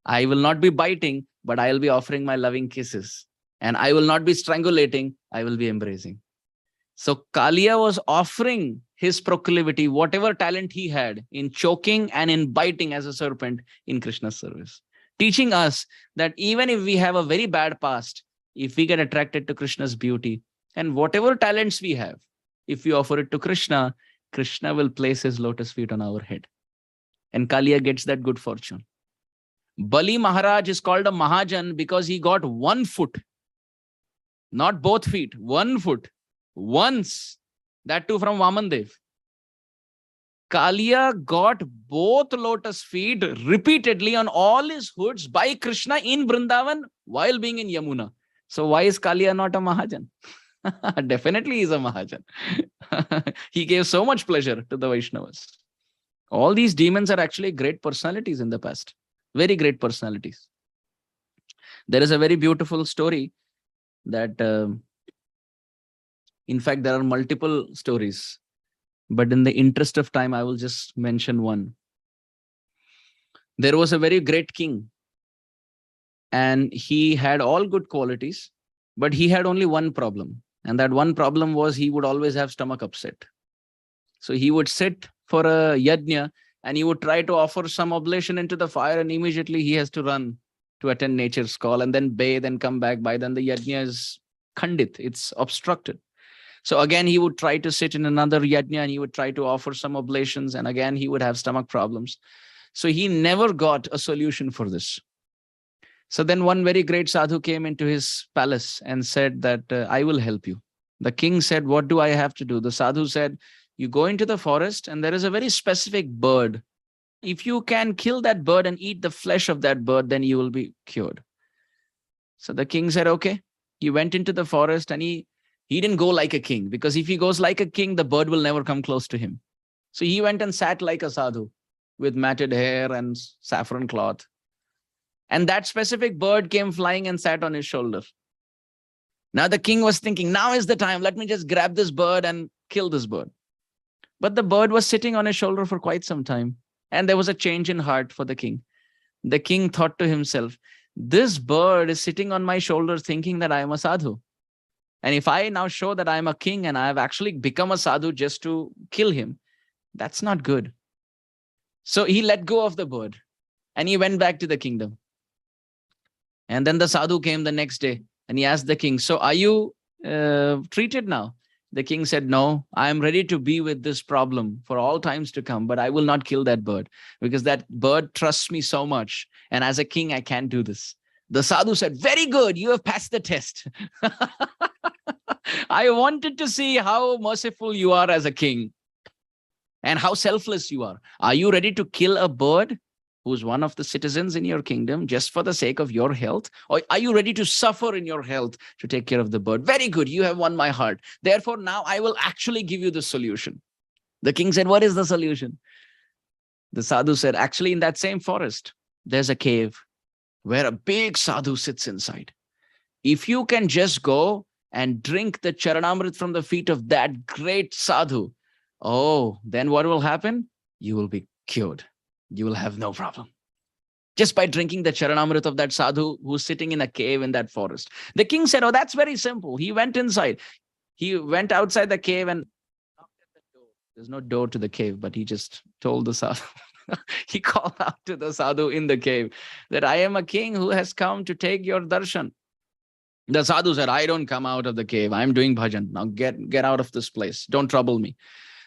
I will not be biting, but I will be offering my loving kisses. And I will not be strangulating, I will be embracing. So Kaliya was offering his proclivity, whatever talent he had in choking and in biting as a serpent in Krishna's service. Teaching us that even if we have a very bad past, if we get attracted to Krishna's beauty and whatever talents we have, if we offer it to Krishna, Krishna will place his lotus feet on our head. And Kaliya gets that good fortune. Bali Maharaj is called a Mahajan because he got 1 foot, not both feet, 1 foot, once, that too from Vamandev. Kaliya got both lotus feet repeatedly on all his hoods by Krishna in Vrindavan while being in Yamuna. So why is Kaliya not a Mahajan? Definitely he's a Mahajan. He gave so much pleasure to the Vaishnavas. All these demons are actually great personalities in the past. Very great personalities. There is a very beautiful story that, in fact, there are multiple stories. But in the interest of time, I will just mention one. There was a very great king. And he had all good qualities, but he had only one problem. And that one problem was he would always have stomach upset. So he would sit for a yajna and he would try to offer some oblation into the fire, and immediately he has to run to attend nature's call and then bathe and come back. By then the yajna is khandit, it's obstructed. So again, he would try to sit in another yajna and he would try to offer some oblations, and again, he would have stomach problems. So he never got a solution for this. So then one very great sadhu came into his palace and said that, I will help you. The king said, what do I have to do? The sadhu said, you go into the forest and there is a very specific bird. If you can kill that bird and eat the flesh of that bird, then you will be cured. So the king said, okay. He went into the forest and he didn't go like a king, because if he goes like a king, the bird will never come close to him. So he went and sat like a sadhu with matted hair and saffron cloth. And that specific bird came flying and sat on his shoulder. Now the king was thinking, now is the time. Let me just grab this bird and kill this bird. But the bird was sitting on his shoulder for quite some time. And there was a change in heart for the king. The king thought to himself, this bird is sitting on my shoulder thinking that I am a sadhu. And if I now show that I am a king and I have actually become a sadhu just to kill him, that's not good. So he let go of the bird and he went back to the kingdom. And then the sadhu came the next day and he asked the king, so are you treated now? The king said, no, I am ready to be with this problem for all times to come, but I will not kill that bird because that bird trusts me so much. And as a king, I can't do this. The sadhu said, very good, you have passed the test. I wanted to see how merciful you are as a king and how selfless you are. Are you ready to kill a bird who's one of the citizens in your kingdom just for the sake of your health? Or are you ready to suffer in your health to take care of the bird? Very good, you have won my heart. Therefore, now I will actually give you the solution. The king said, what is the solution? The sadhu said, actually in that same forest, there's a cave where a big sadhu sits inside. If you can just go and drink the charanamrit from the feet of that great sadhu, oh, then what will happen? You will be cured. You will have no problem. Just by drinking the charanamrit of that sadhu who's sitting in a cave in that forest. The king said, oh, that's very simple. He went inside. He went outside the cave and knocked at the door. There's no door to the cave, but he just told the sadhu. He called out to the sadhu in the cave that I am a king who has come to take your darshan. The sadhu said, I don't come out of the cave. I'm doing bhajan. Now get out of this place. Don't trouble me.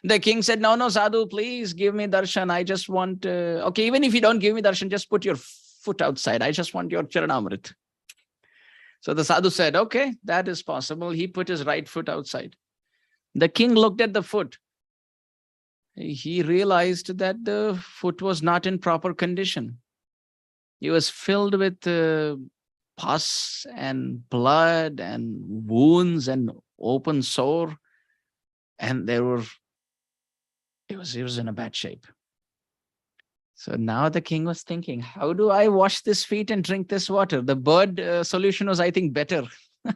The king said, no, sadhu, please give me darshan. I just want, okay, even if you don't give me darshan, just put your foot outside. I just want your charanamrit. So the sadhu said, okay, that is possible. He put his right foot outside. The king looked at the foot. He realized that the foot was not in proper condition. It was filled with pus and blood and wounds and open sore. And it was in a bad shape. So now the king was thinking, how do I wash this feet and drink this water? The bird solution was, I think, better.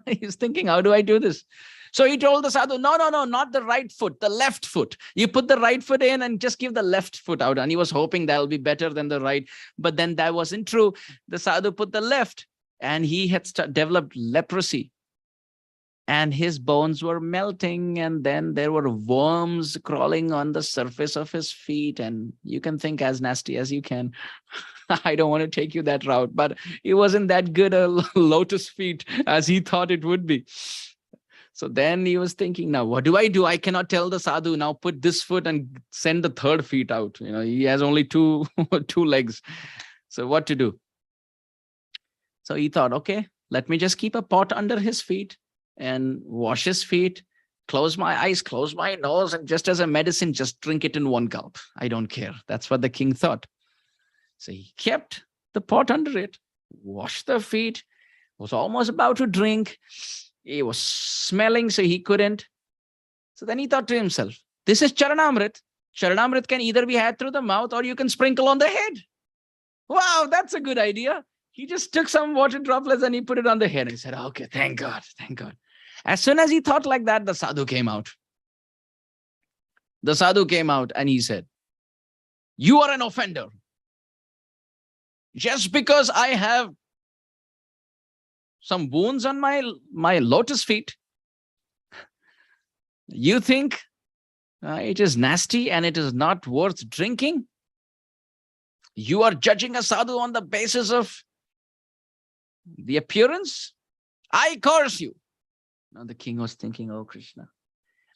He's thinking, how do I do this? So he told the sadhu, no, not the right foot, the left foot. You put the right foot in and just give the left foot out. And he was hoping that'll be better than the right. But then that wasn't true. The sadhu put the left and he had developed leprosy. And his bones were melting, and then there were worms crawling on the surface of his feet. And you can think as nasty as you can. I don't want to take you that route, but it wasn't that good a lotus feet as he thought it would be. So then he was thinking, now what do? I cannot tell the sadhu, now put this foot and send the third feet out. You know, he has only two legs. So what to do? So he thought, okay, let me just keep a pot under his feet and wash his feet, close my eyes, close my nose, and just as a medicine, just drink it in one gulp. I don't care. That's what the king thought. So he kept the pot under it, washed the feet, was almost about to drink. He was smelling, so he couldn't. So then he thought to himself, this is charanamrit. Charanamrit can either be had through the mouth or you can sprinkle on the head. Wow, that's a good idea. He just took some water droplets and he put it on the head. He said, okay, thank God, thank God. As soon as he thought like that, the sadhu came out. The sadhu came out and he said, you are an offender. Just because I have some wounds on my lotus feet, you think it is nasty and it is not worth drinking? You are judging a sadhu on the basis of the appearance? I curse you. Now the king was thinking, oh Krishna,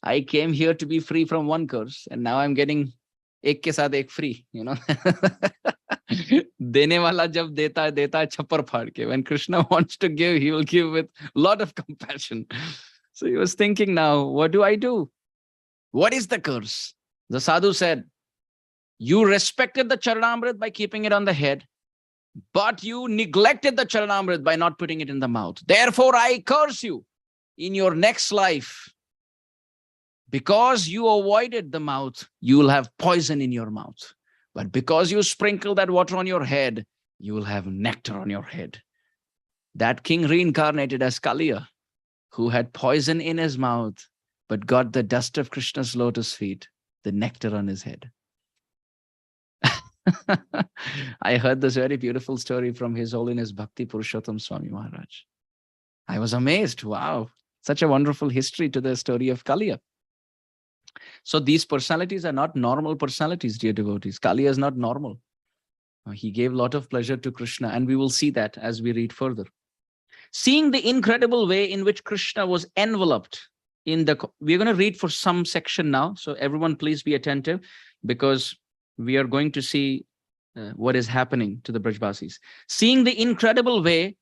I came here to be free from one curse, and now I'm getting ek ke saath ek free, you know. Dene wala jab deta hai chappar phad ke. When Krishna wants to give, he will give with a lot of compassion. So he was thinking, now, what do I do? What is the curse? The sadhu said, you respected the Charanamrit by keeping it on the head, but you neglected the Charanamrit by not putting it in the mouth. Therefore, I curse you in your next life. Because you avoided the mouth, you will have poison in your mouth. But because you sprinkle that water on your head, you will have nectar on your head. That king reincarnated as Kaliya, who had poison in his mouth, but got the dust of Krishna's lotus feet, the nectar on his head. I heard this very beautiful story from His Holiness Bhakti Purushottam Swami Maharaj. I was amazed. Wow, such a wonderful history to the story of Kaliya. So these personalities are not normal personalities, dear devotees. Kaliya is not normal. He gave a lot of pleasure to Krishna, and we will see that as we read further. Seeing the incredible way in which Krishna was enveloped in the... We're going to read for some section now, so everyone please be attentive, because we are going to see what is happening to the Brajbasis. Seeing the incredible way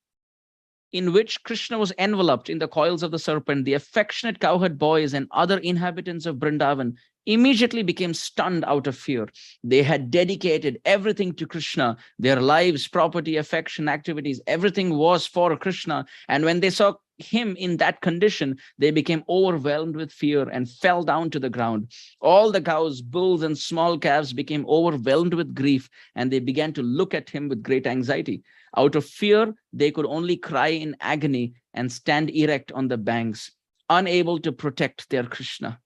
in which Krishna was enveloped in the coils of the serpent, the affectionate cowherd boys and other inhabitants of Vrindavan immediately became stunned out of fear. They had dedicated everything to Krishna, their lives, property, affection, activities, everything was for Krishna. And when they saw him in that condition, they became overwhelmed with fear and fell down to the ground. All the cows, bulls, and small calves became overwhelmed with grief, and they began to look at him with great anxiety. Out of fear, they could only cry in agony and stand erect on the banks, unable to protect their Krishna.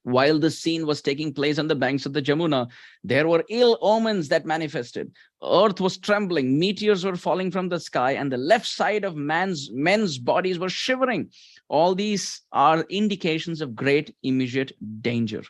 While this scene was taking place on the banks of the Jamuna, there were ill omens that manifested. Earth was trembling, meteors were falling from the sky, and the left side of men's bodies were shivering. All these are indications of great immediate danger.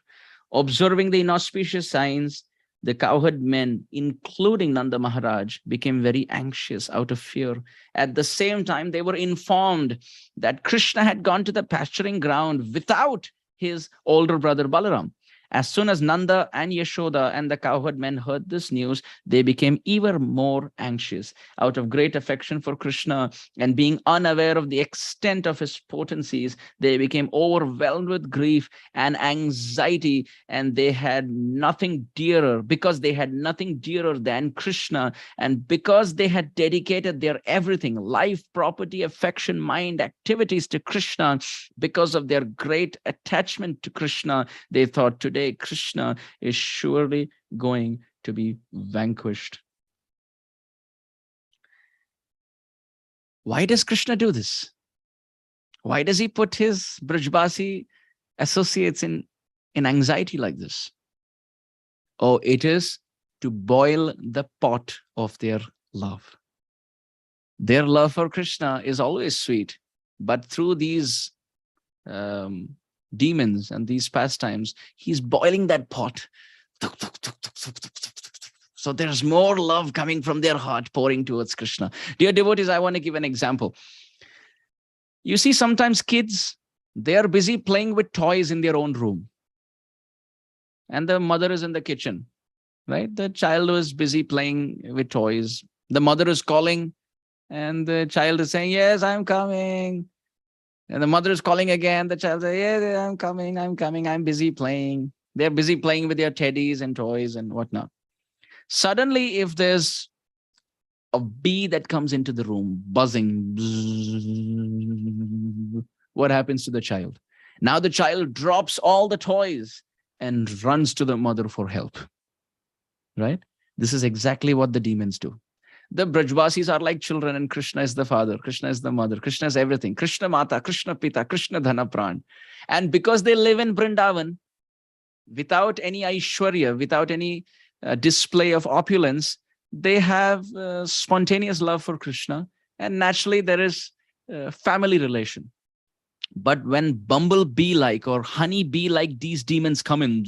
Observing the inauspicious signs, the cowherd men, including Nanda Maharaj, became very anxious out of fear. At the same time, they were informed that Krishna had gone to the pasturing ground without his older brother Balaram. As soon as Nanda and Yashoda and the cowherd men heard this news, they became even more anxious. Out of great affection for Krishna and being unaware of the extent of his potencies, they became overwhelmed with grief and anxiety, and they had nothing dearer, because they had nothing dearer than Krishna, and because they had dedicated their everything, life, property, affection, mind, activities to Krishna, because of their great attachment to Krishna, they thought, today Krishna is surely going to be vanquished. Why does Krishna do this? Why does he put his Brajbasi associates in anxiety like this? Oh, it is to boil the pot of their love. Their love for Krishna is always sweet, but through these demons and these pastimes, he's boiling that pot. So there's more love coming from their heart pouring towards Krishna. Dear devotees, I want to give an example. You see, sometimes kids, they are busy playing with toys in their own room, and the mother is in the kitchen, right? The child is busy playing with toys. The mother is calling, and the child is saying, yes, I'm coming. And the mother is calling again. The child says, yeah, I'm coming, I'm busy playing. They're busy playing with their teddies and toys and whatnot. Suddenly, if there's a bee that comes into the room, buzzing, what happens to the child? Now the child drops all the toys and runs to the mother for help, right? This is exactly what the demons do. The Brajbasis are like children, and Krishna is the father, Krishna is the mother, Krishna is everything. Krishna Mata, Krishna Pita, Krishna Dhana Pran. And because they live in Vrindavan, without any Aishwarya, without any display of opulence, they have spontaneous love for Krishna. And naturally, there is a family relation. But when bumblebee-like or honeybee-like these demons come in,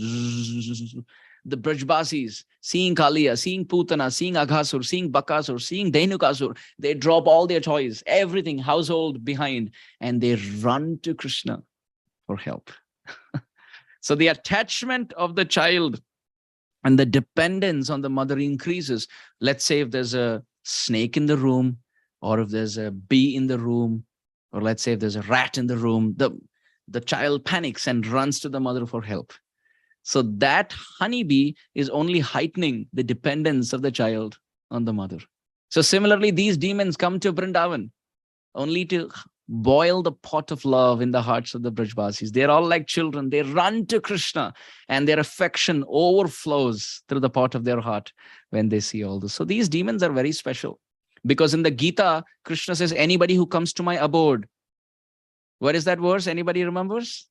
the Brajbasis, seeing Kaliya, seeing Putana, seeing Aghasur, seeing Bakasur, seeing Dhenukasur, they drop all their toys, everything, household behind, and they run to Krishna for help. So the attachment of the child and the dependence on the mother increases. Let's say if there's a snake in the room, or if there's a bee in the room, or let's say if there's a rat in the room, the child panics and runs to the mother for help. So that honeybee is only heightening the dependence of the child on the mother. So similarly, these demons come to Vrindavan only to boil the pot of love in the hearts of the Brajbasis. They're all like children. They run to Krishna and their affection overflows through the pot of their heart when they see all this. So these demons are very special, because in the Gita, Krishna says, anybody who comes to my abode. What is that verse? Anybody remembers?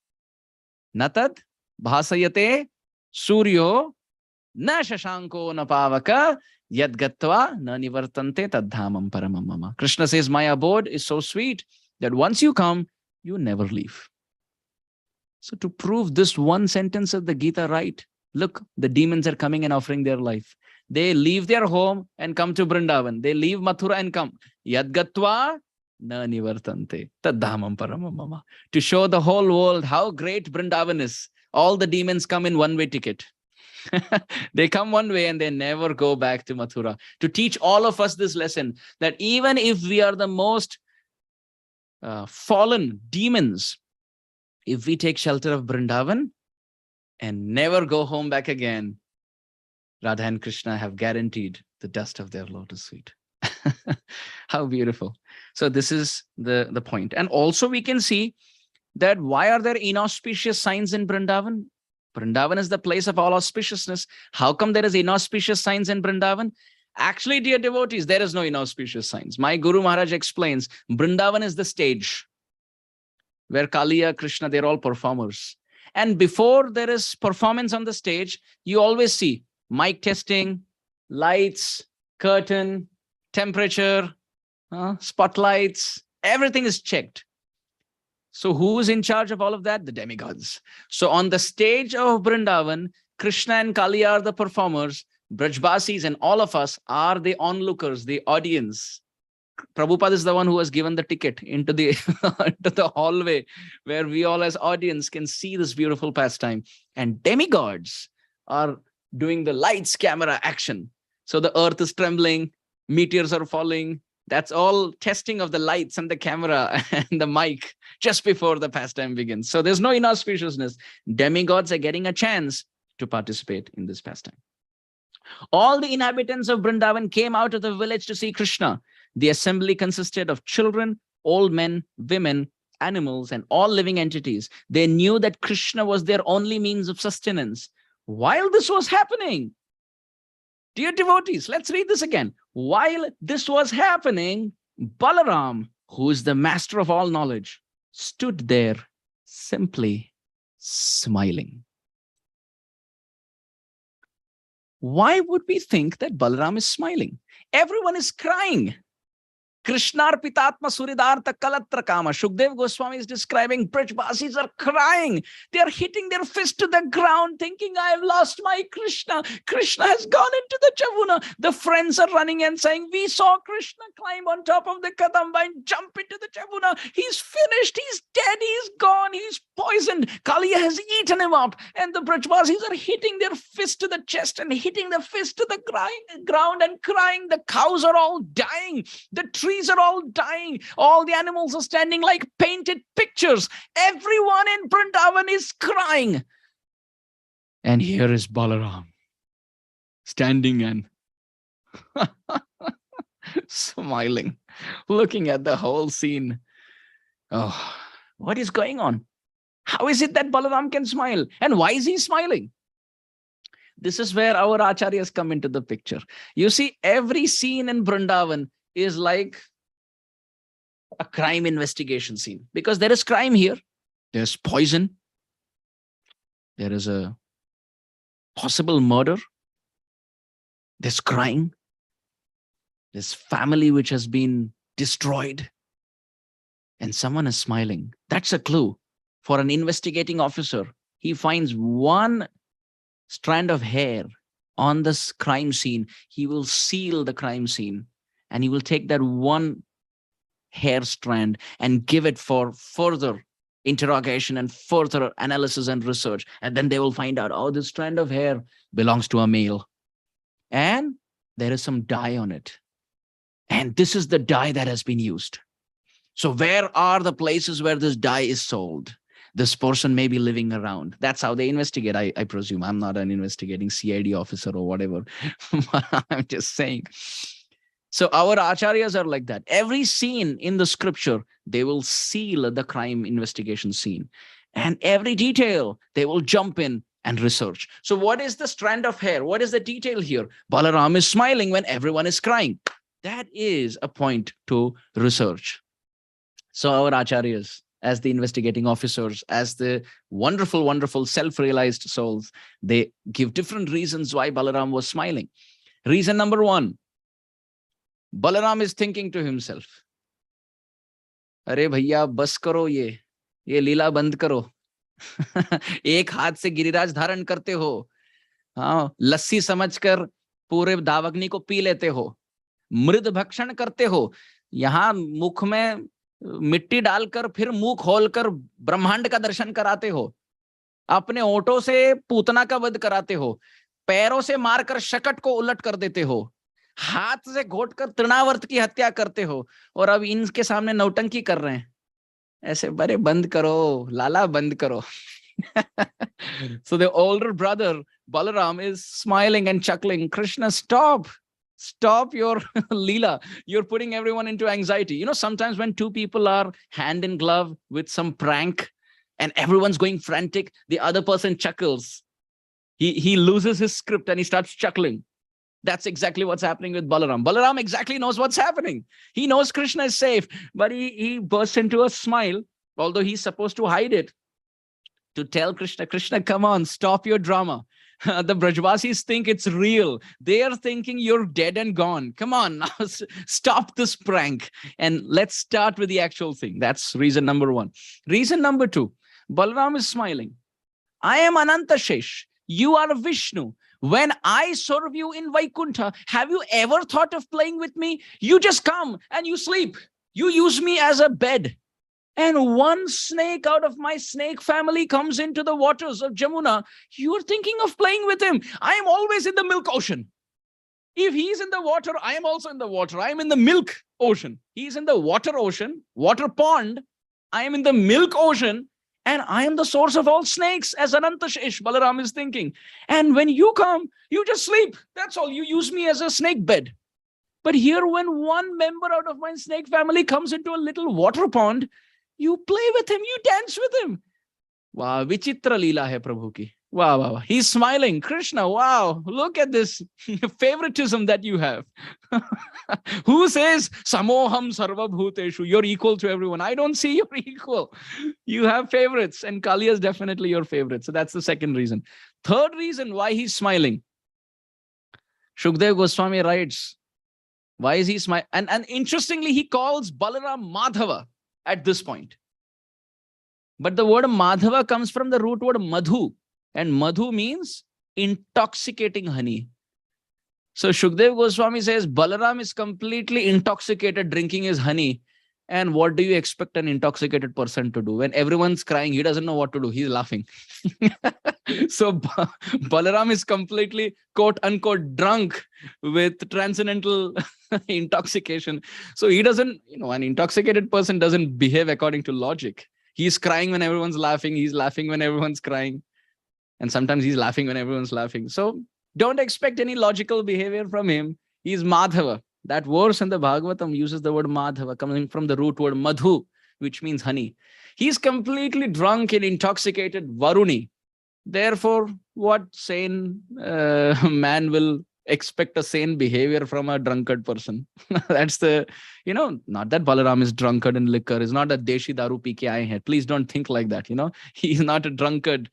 Natad bhasayate suryo na shashanko na pavaka yad gatva na nivartante tadhamam paramam mama. Krishna says, my abode is so sweet that once you come, you never leave. So to prove this one sentence of the Gita right, look, the demons are coming and offering their life. They leave their home and come to Vrindavan. They leave Mathura and come. Yad gatva na nivartante tadhamam paramam mama. To show the whole world how great Vrindavan is. All the demons come in one-way ticket. They come one way and they never go back to Mathura. To teach all of us this lesson, that even if we are the most fallen demons, if we take shelter of Vrindavan and never go home back again, Radha and Krishna have guaranteed the dust of their lotus feet. How beautiful. So this is the point. And also we can see that why are there inauspicious signs in Vrindavan? Vrindavan is the place of all auspiciousness. How come there is inauspicious signs in Vrindavan? Actually, dear devotees, there is no inauspicious signs. My Guru Maharaj explains, Vrindavan is the stage where Kaliya, Krishna, they're all performers. And before there is performance on the stage, you always see mic testing, lights, curtain, temperature, spotlights, everything is checked. So who is in charge of all of that? The demigods. So on the stage of Vrindavan, Krishna and Kaliya are the performers. Brajbasis and all of us are the onlookers, the audience. Prabhupada is the one who has given the ticket into the, into the hallway where we all as audience can see this beautiful pastime. And demigods are doing the lights, camera, action. So the earth is trembling, meteors are falling. That's all testing of the lights and the camera and the mic just before the pastime begins. So there's no inauspiciousness. Demigods are getting a chance to participate in this pastime. All the inhabitants of Vrindavan came out of the village to see Krishna. The assembly consisted of children, old men, women, animals, and all living entities. They knew that Krishna was their only means of sustenance. While this was happening, dear devotees, let's read this again. While this was happening, Balaram, who is the master of all knowledge, stood there simply smiling. Why would we think that Balaram is smiling? Everyone is crying. Krishnarpitatma Suridartha Kalatra Kama. Shukdev Goswami is describing Brajbasis are crying. They are hitting their fist to the ground, thinking, I have lost my Krishna. Krishna has gone into the Chavuna. The friends are running and saying, we saw Krishna climb on top of the Kadamba and jump into the Chavuna. He's finished. He's dead. He's gone. He's poisoned. Kaliya has eaten him up. And the Brajbasis are hitting their fist to the chest and hitting the fist to the ground and crying. The cows are all dying. The trees are all dying. All the animals are standing like painted pictures. Everyone in Vrindavan is crying. And here is Balaram standing and smiling, looking at the whole scene. Oh, what is going on? How is it that Balaram can smile? And why is he smiling? This is where our acharyas come into the picture. You see, every scene in Vrindavan is like a crime investigation scene, because there is crime here. There's poison. There is a possible murder. There's crying. There's family which has been destroyed. And someone is smiling. That's a clue for an investigating officer. He finds one strand of hair on this crime scene. He will seal the crime scene, and he will take that one hair strand and give it for further interrogation and further analysis and research. And then they will find out, oh, this strand of hair belongs to a male. And there is some dye on it. And this is the dye that has been used. So where are the places where this dye is sold? This person may be living around. That's how they investigate, I presume. I'm not an investigating CID officer or whatever. I'm just saying. So our acharyas are like that. Every scene in the scripture, they will seal the crime investigation scene. And every detail, they will jump in and research. So what is the strand of hair? What is the detail here? Balaram is smiling when everyone is crying. That is a point to research. So our acharyas, as the investigating officers, as the wonderful, wonderful self-realized souls, they give different reasons why Balaram was smiling. Reason number one, Balaram is thinking to himself, अरे भैया बस करो ये लीला बंद करो. एक हाथ से गिरिराज धारण करते हो, हाँ, लस्सी समझकर पूरे दावग्नि को पी लेते हो, मृद भक्षण करते हो, यहाँ मुख में मिट्टी डालकर फिर मुंह खोलकर ब्रह्मांड का दर्शन कराते हो, अपने ओंठों से पूतना का वध कराते हो, पैरों से मारकर शकट को उलट कर देते हो, हाथ से घोटकर तृणावर्त की हत्या करते हो, और अब इनके सामने नौटंकी कर रहे हैं. ऐसे बड़े बंद करो लाला, बंद करो. So the older brother Balaram is smiling and chuckling. Krishna, stop your leela. You're putting everyone into anxiety. You know, sometimes when two people are hand in glove with some prank and everyone's going frantic, the other person chuckles. He loses his script and he starts chuckling. That's exactly what's happening with Balaram. Balaram exactly knows what's happening. He knows Krishna is safe, but he bursts into a smile, although he's supposed to hide it, to tell Krishna, Krishna, come on, stop your drama. The Brajvasis think it's real. They are thinking you're dead and gone. Come on, now stop this prank and let's start with the actual thing. That's reason number one. Reason number two, Balaram is smiling. I am Ananta Shesh. You are Vishnu. When I serve you in Vaikuntha, have you ever thought of playing with me? You just come and you sleep. You use me as a bed. And one snake out of my snake family comes into the waters of Jamuna. You're thinking of playing with him. I am always in the milk ocean. If he's in the water, I am also in the water. I am in the milk ocean. He's in the water ocean, water pond. I am in the milk ocean. And I am the source of all snakes, as Anantashesh, Balaram is thinking. And when you come, you just sleep. That's all. You use me as a snake bed. But here, when one member out of my snake family comes into a little water pond, you play with him, you dance with him. Wow, vichitra leela hai Prabhu ki. Wow, wow, wow. He's smiling. Krishna, wow, look at this favoritism that you have. Who says, Samoham sarva bhuteshu, you're equal to everyone? I don't see you're equal. You have favorites, and Kaliya is definitely your favorite. So that's the second reason. Third reason why he's smiling. Shukdev Goswami writes, why is he smiling? And interestingly, he calls Balaram Madhava at this point. But the word Madhava comes from the root word Madhu. And Madhu means intoxicating honey. So Shukdev Goswami says Balaram is completely intoxicated drinking his honey. And what do you expect an intoxicated person to do? When everyone's crying, he doesn't know what to do. He's laughing. So Balaram is completely, quote unquote, drunk with transcendental intoxication. So he doesn't, an intoxicated person doesn't behave according to logic. He's crying when everyone's laughing. He's laughing when everyone's crying. And sometimes he's laughing when everyone's laughing. So don't expect any logical behavior from him. He's Madhava. That verse in the Bhagavatam uses the word Madhava, coming from the root word Madhu, which means honey. He's completely drunk and intoxicated Varuni. Therefore, what sane man will expect a sane behavior from a drunkard person? That's the, not that Balaram is drunkard in liquor. It's not a Deshi Daru pi ke aaye hain. Please don't think like that. He's not a drunkard.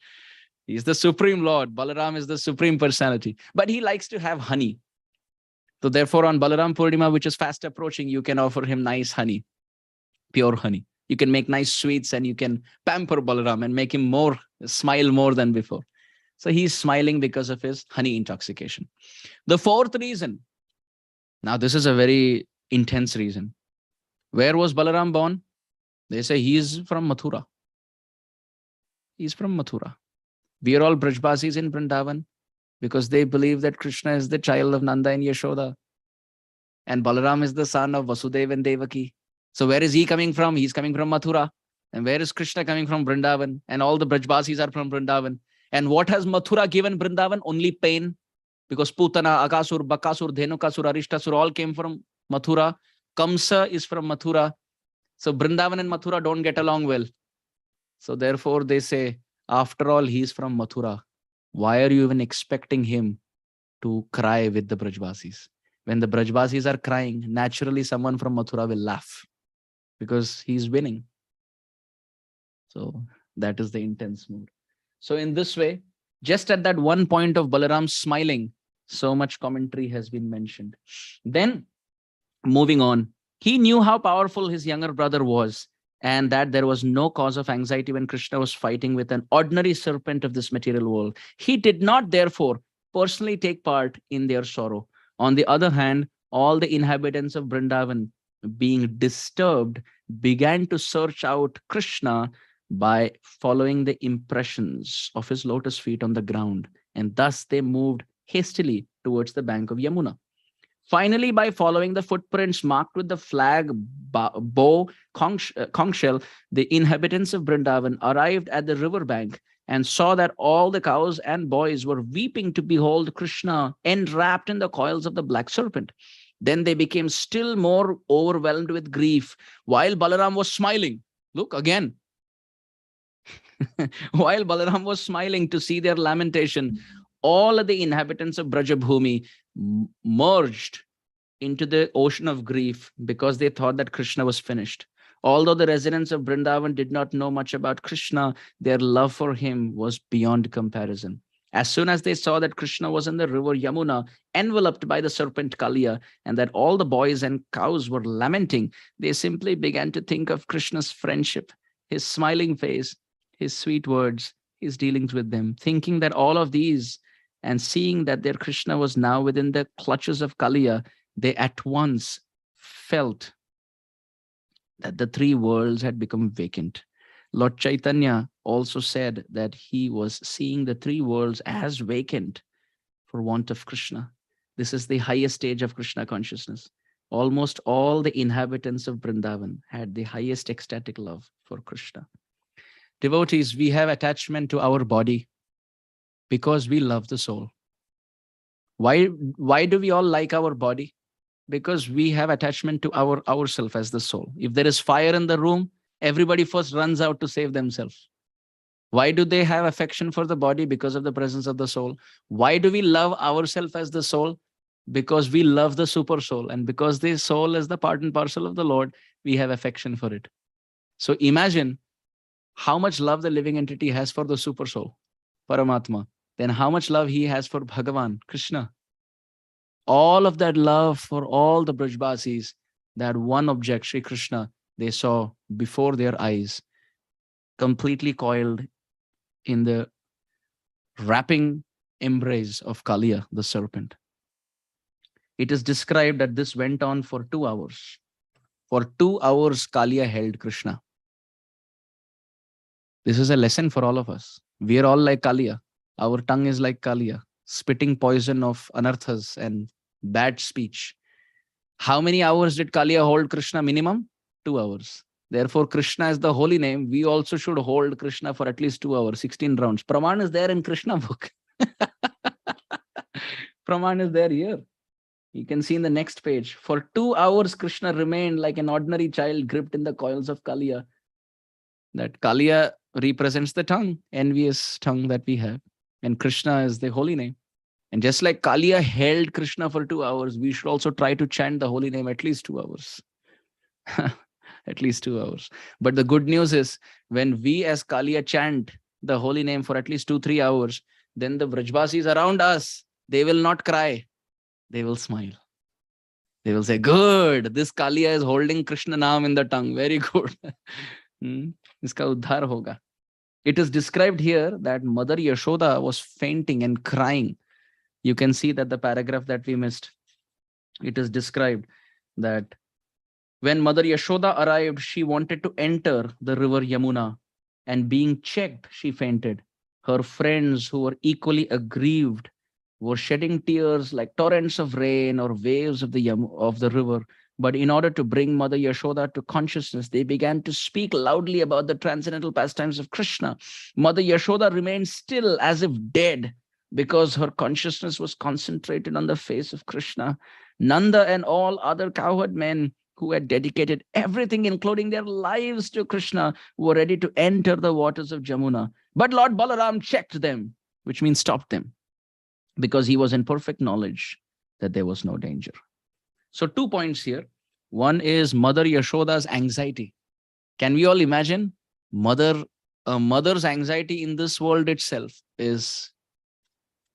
He's the Supreme Lord. Balaram is the Supreme Personality. But he likes to have honey. So therefore, on Balaram Purnima, which is fast approaching, you can offer him nice honey, pure honey. You can make nice sweets and you can pamper Balaram and make him smile more than before. So he's smiling because of his honey intoxication. The fourth reason, now this is a very intense reason. Where was Balaram born? They say he is from Mathura. He's from Mathura. We are all Brajbasis in Vrindavan because they believe that Krishna is the child of Nanda and Yashoda. And Balaram is the son of Vasudeva and Devaki. So where is he coming from? He's coming from Mathura. And where is Krishna coming from? Vrindavan. And all the Brajbasis are from Vrindavan. And what has Mathura given Vrindavan? Only pain. Because Putana, Akasur, Bakasur, Dhenukasur, Arishtasur all came from Mathura. Kamsa is from Mathura. So Vrindavan and Mathura don't get along well. So therefore they say, after all, he's from Mathura. Why are you even expecting him to cry with the Brajbasis? When the Brajbasis are crying, naturally someone from Mathura will laugh because he's winning. So that is the intense mood. So in this way, just at that one point of Balaram smiling, so much commentary has been mentioned. Then moving on, he knew how powerful his younger brother was and that there was no cause of anxiety when Krishna was fighting with an ordinary serpent of this material world. He did not therefore personally take part in their sorrow. On the other hand, all the inhabitants of Vrindavan, being disturbed, began to search out Krishna by following the impressions of his lotus feet on the ground, and thus they moved hastily towards the bank of Yamuna. Finally, by following the footprints marked with the flag, bow, conch shell, the inhabitants of Vrindavan arrived at the river bank and saw that all the cows and boys were weeping to behold Krishna enwrapped in the coils of the black serpent. Then they became still more overwhelmed with grief while Balaram was smiling. Look again. While Balaram was smiling to see their lamentation, all of the inhabitants of Brajabhumi merged into the ocean of grief because they thought that Krishna was finished. Although the residents of Vrindavan did not know much about Krishna, their love for him was beyond comparison. As soon as they saw that Krishna was in the river Yamuna, enveloped by the serpent Kaliya, and that all the boys and cows were lamenting, they simply began to think of Krishna's friendship, his smiling face, his sweet words, his dealings with them, thinking that all of these and seeing that their Krishna was now within the clutches of Kaliya, they at once felt that the three worlds had become vacant. Lord Chaitanya also said that he was seeing the three worlds as vacant for want of Krishna. This is the highest stage of Krishna consciousness. Almost all the inhabitants of Vrindavan had the highest ecstatic love for Krishna. Devotees, we have attachment to our body because we love the soul. Why do we all like our body? Because we have attachment to ourself as the soul. If there is fire in the room, everybody first runs out to save themselves. Why do they have affection for the body? Because of the presence of the soul. Why do we love ourselves as the soul? Because we love the super soul. And because the soul is the part and parcel of the Lord, we have affection for it. So imagine how much love the living entity has for the super soul, Paramatma. Then how much love he has for Bhagavan, Krishna. All of that love for all the Brajbasis, that one object, Sri Krishna, they saw before their eyes, completely coiled in the wrapping embrace of Kaliya, the serpent. It is described that this went on for 2 hours. For 2 hours, Kaliya held Krishna. This is a lesson for all of us. We are all like Kaliya. Our tongue is like Kaliya, spitting poison of anarthas and bad speech. How many hours did Kaliya hold Krishna? Minimum 2 hours. Therefore, Krishna is the holy name. We also should hold Krishna for at least 2 hours, 16 rounds. Praman is there in Krishna book. Praman is there here. You can see in the next page. For 2 hours, Krishna remained like an ordinary child gripped in the coils of Kaliya. That Kaliya represents the tongue, envious tongue that we have. And Krishna is the holy name. And just like Kaliya held Krishna for 2 hours, we should also try to chant the holy name at least 2 hours. At least 2 hours. But the good news is, when we as Kaliya chant the holy name for at least 2-3 hours, then the Brajbasis around us, they will not cry. They will smile. They will say, good, this Kaliya is holding Krishna Naam in the tongue. Very good. Iska uddhar hoga. It is described here that Mother Yashoda was fainting and crying. You can see that the paragraph that we missed. It is described that when Mother Yashoda arrived, she wanted to enter the river Yamuna, and being checked, she fainted. Her friends, who were equally aggrieved, were shedding tears like torrents of rain or waves of the river. But in order to bring Mother Yashoda to consciousness, they began to speak loudly about the transcendental pastimes of Krishna. Mother Yashoda remained still as if dead because her consciousness was concentrated on the face of Krishna. Nanda and all other cowherd men who had dedicated everything, including their lives, to Krishna, were ready to enter the waters of Jamuna. But Lord Balaram checked them, which means stopped them, because he was in perfect knowledge that there was no danger. So 2 points here. One is Mother Yashoda's anxiety. Can we all imagine? A mother's anxiety in this world itself is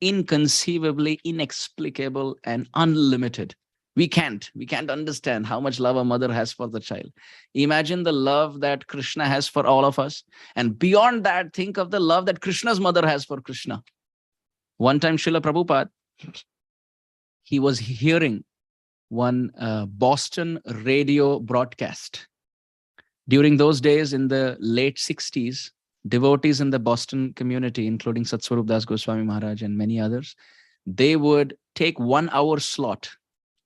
inconceivably inexplicable and unlimited. We can't understand how much love a mother has for the child. Imagine the love that Krishna has for all of us. And beyond that, think of the love that Krishna's mother has for Krishna. One time, Srila Prabhupada, he was hearing one Boston radio broadcast. During those days, in the late 60s, devotees in the Boston community, including Satswarup Das Goswami Maharaj and many others, they would take 1 hour slot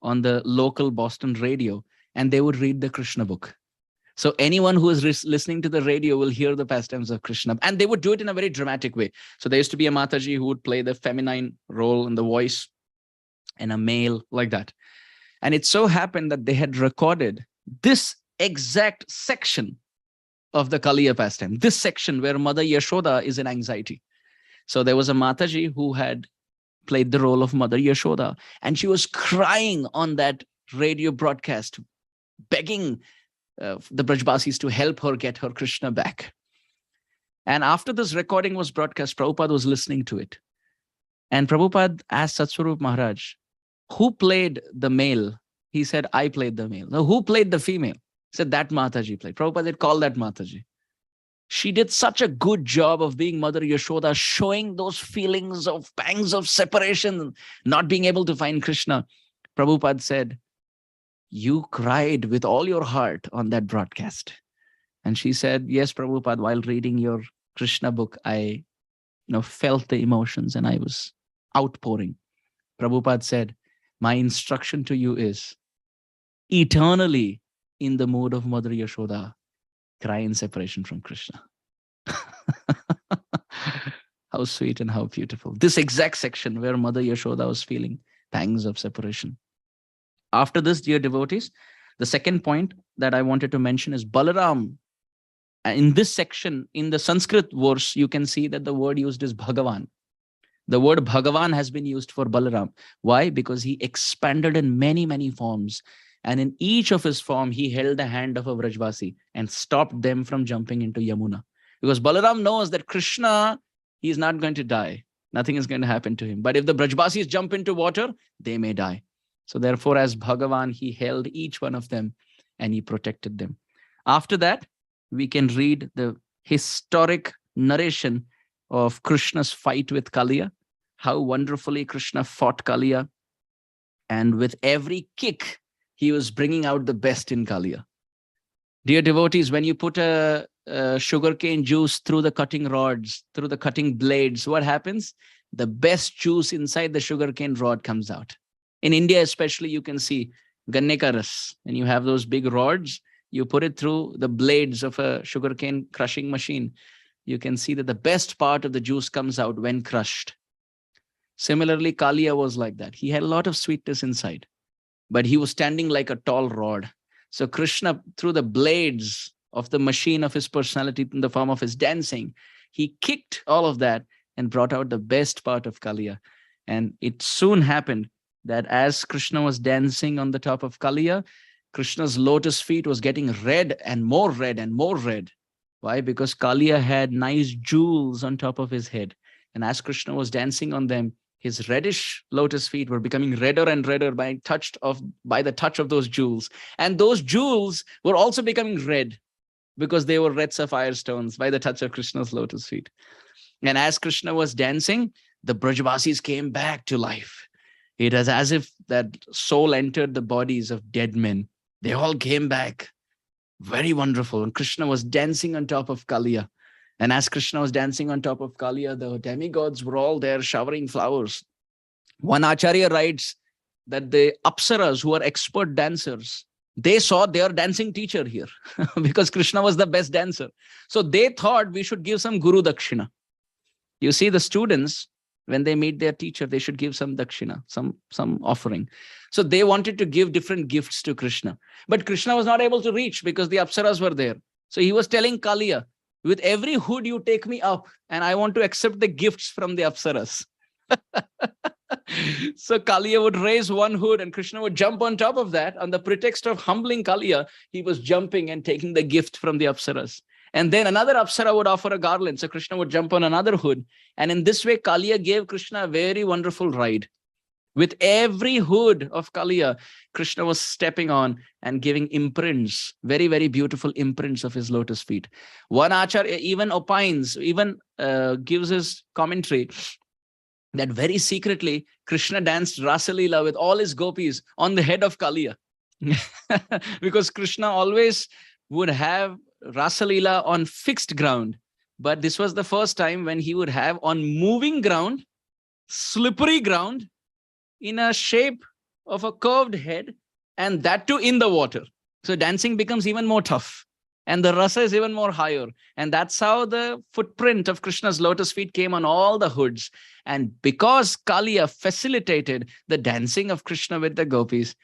on the local Boston radio, and they would read the Krishna book. So anyone who is listening to the radio will hear the pastimes of Krishna, and they would do it in a very dramatic way. So there used to be a Mataji who would play the feminine role in the voice, and a male like that. And it so happened that they had recorded this exact section of the Kaliya pastime, this section where Mother Yashoda is in anxiety. So there was a Mataji who had played the role of Mother Yashoda, and she was crying on that radio broadcast, begging the Brajbasis to help her get her Krishna back. And after this recording was broadcast, Prabhupada was listening to it. And Prabhupada asked Satswarup Maharaj, who played the male? He said, I played the male. Now, who played the female? He said, that Mataji played. Prabhupada had called that Mataji. She did such a good job of being Mother Yashoda, showing those feelings of pangs of separation, not being able to find Krishna. Prabhupada said, you cried with all your heart on that broadcast. And she said, yes, Prabhupada, while reading your Krishna book, I felt the emotions and I was outpouring. Prabhupada said, my instruction to you is eternally in the mood of Mother Yashoda, cry in separation from Krishna. How sweet and how beautiful. This exact section where Mother Yashoda was feeling pangs of separation. After this, dear devotees, the second point that I wanted to mention is Balaram. In this section, in the Sanskrit verse, you can see that the word used is Bhagavan. The word Bhagavan has been used for Balaram. Why? Because he expanded in many, many forms. And in each of his form, he held the hand of a Vrajvasi and stopped them from jumping into Yamuna. Because Balaram knows that Krishna, he is not going to die. Nothing is going to happen to him. But if the Brajbasis jump into water, they may die. So therefore, as Bhagavan, he held each one of them and he protected them. After that, we can read the historic narration of Krishna's fight with Kaliya, how wonderfully Krishna fought Kaliya. And with every kick, he was bringing out the best in Kaliya. Dear devotees, when you put a sugarcane juice through the cutting rods, through the cutting blades, what happens? The best juice inside the sugarcane rod comes out. In India especially, you can see ganne ka ras. When you have those big rods, you put it through the blades of a sugarcane crushing machine. You can see that the best part of the juice comes out when crushed. Similarly, Kaliya was like that. He had a lot of sweetness inside, but he was standing like a tall rod. So Krishna, through the blades of the machine of his personality in the form of his dancing, he kicked all of that and brought out the best part of Kaliya. And it soon happened that as Krishna was dancing on the top of Kaliya, Krishna's lotus feet was getting red and more red and more red. Why? Because Kaliya had nice jewels on top of his head. And as Krishna was dancing on them, his reddish lotus feet were becoming redder and redder by the touch of those jewels. And those jewels were also becoming red because they were red sapphire stones by the touch of Krishna's lotus feet. And as Krishna was dancing, the Brajvasis came back to life. It was as if that soul entered the bodies of dead men. They all came back. Very wonderful. And Krishna was dancing on top of Kaliya. And as Krishna was dancing on top of Kaliya, the demigods were all there showering flowers. One Acharya writes that the Apsaras, who are expert dancers, they saw their dancing teacher here because Krishna was the best dancer. So they thought we should give some Guru Dakshina. You see, the students, when they meet their teacher, they should give some Dakshina, some offering. So they wanted to give different gifts to Krishna. But Krishna was not able to reach because the Apsaras were there. So he was telling Kaliya, with every hood you take me up, and I want to accept the gifts from the Apsaras. So Kaliya would raise one hood and Krishna would jump on top of that. On the pretext of humbling Kaliya, he was jumping and taking the gift from the Apsaras. And then another Apsara would offer a garland. So Krishna would jump on another hood. And in this way, Kaliya gave Krishna a very wonderful ride. With every hood of Kaliya, Krishna was stepping on and giving imprints, very, very beautiful imprints of his lotus feet. One Acharya even opines, gives his commentary that very secretly, Krishna danced Rasalila with all his gopis on the head of Kaliya. Because Krishna always would have Rasalila on fixed ground. But this was the first time when he would have on moving ground, slippery ground, in a shape of a curved head, and that too in the water. So dancing becomes even more tough. And the rasa is even more higher. And that's how the footprint of Krishna's lotus feet came on all the hoods. And because Kaliya facilitated the dancing of Krishna with the gopis,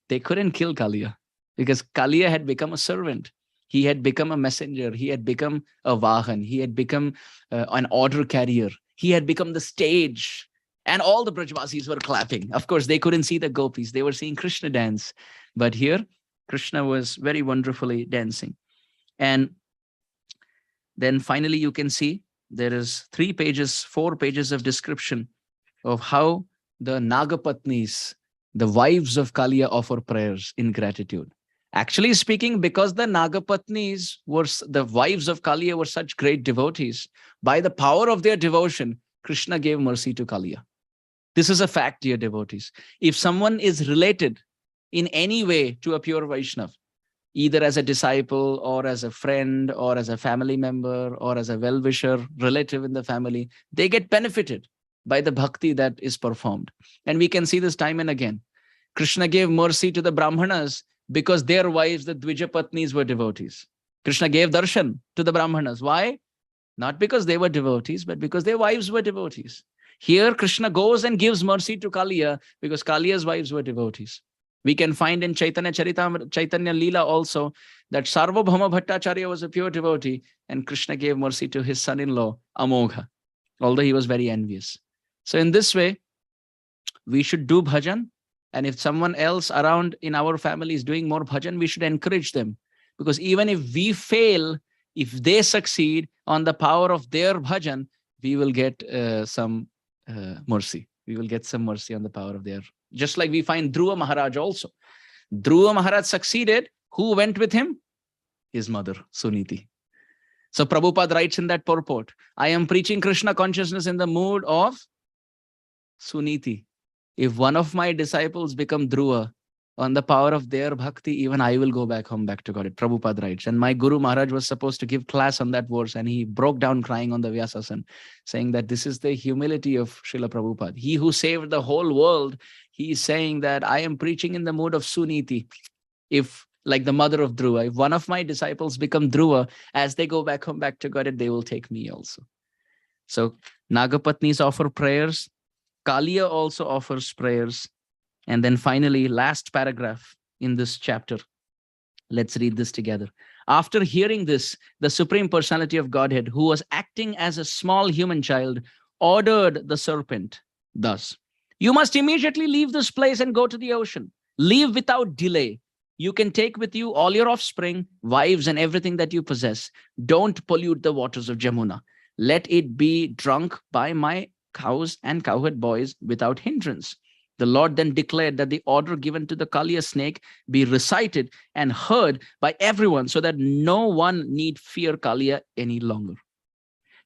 they couldn't kill Kaliya because Kaliya had become a servant. He had become a messenger. He had become a vahan. He had become an order carrier. He had become the stage. And all the Brajvasis were clapping. Of course, they couldn't see the gopis. They were seeing Krishna dance. But here, Krishna was very wonderfully dancing. And then finally, you can see there is 4 pages of description of how the Nagapatnis, the wives of Kaliya, offer prayers in gratitude. Actually speaking, because the Nagapatnis the wives of Kaliya were such great devotees, by the power of their devotion, Krishna gave mercy to Kaliya. This is a fact, dear devotees. If someone is related in any way to a pure Vaishnava, either as a disciple or as a friend or as a family member or as a well-wisher relative in the family, they get benefited by the bhakti that is performed. And we can see this time and again. Krishna gave mercy to the Brahmanas because their wives, the Dvijapatnis, were devotees. Krishna gave darshan to the Brahmanas. Why? Not because they were devotees, but because their wives were devotees. Here, Krishna goes and gives mercy to Kaliya because Kaliya's wives were devotees. We can find in Chaitanya Leela also that Sarvabhauma Bhattacharya was a pure devotee and Krishna gave mercy to his son-in-law, Amogha, although he was very envious. So in this way, we should do bhajan. And if someone else around in our family is doing more bhajan, we should encourage them. Because even if we fail, if they succeed on the power of their bhajan, we will get some mercy. We will get some mercy on the power of their. Just like we find Dhruva Maharaj also. Dhruva Maharaj succeeded. Who went with him? His mother, Suniti. So Prabhupada writes in that purport, I am preaching Krishna consciousness in the mood of Suniti. If one of my disciples become Dhruva, on the power of their bhakti, even I will go back home, back to God. Prabhupada writes. And my Guru Maharaj was supposed to give class on that verse and he broke down crying on the Vyasasana, saying that this is the humility of Srila Prabhupada. He who saved the whole world, he is saying that I am preaching in the mood of Suniti. If, like the mother of Dhruva, if one of my disciples become Dhruva, as they go back home, back to God, they will take me also. So Nagapatnis offer prayers. Kaliya also offers prayers. And then finally, last paragraph in this chapter. Let's read this together. After hearing this, the Supreme Personality of Godhead, who was acting as a small human child, ordered the serpent thus, you must immediately leave this place and go to the ocean. Leave without delay. You can take with you all your offspring, wives, and everything that you possess. Don't pollute the waters of Jamuna. Let it be drunk by my cows and cowherd boys without hindrance. The Lord then declared that the order given to the Kaliya snake be recited and heard by everyone so that no one need fear Kaliya any longer.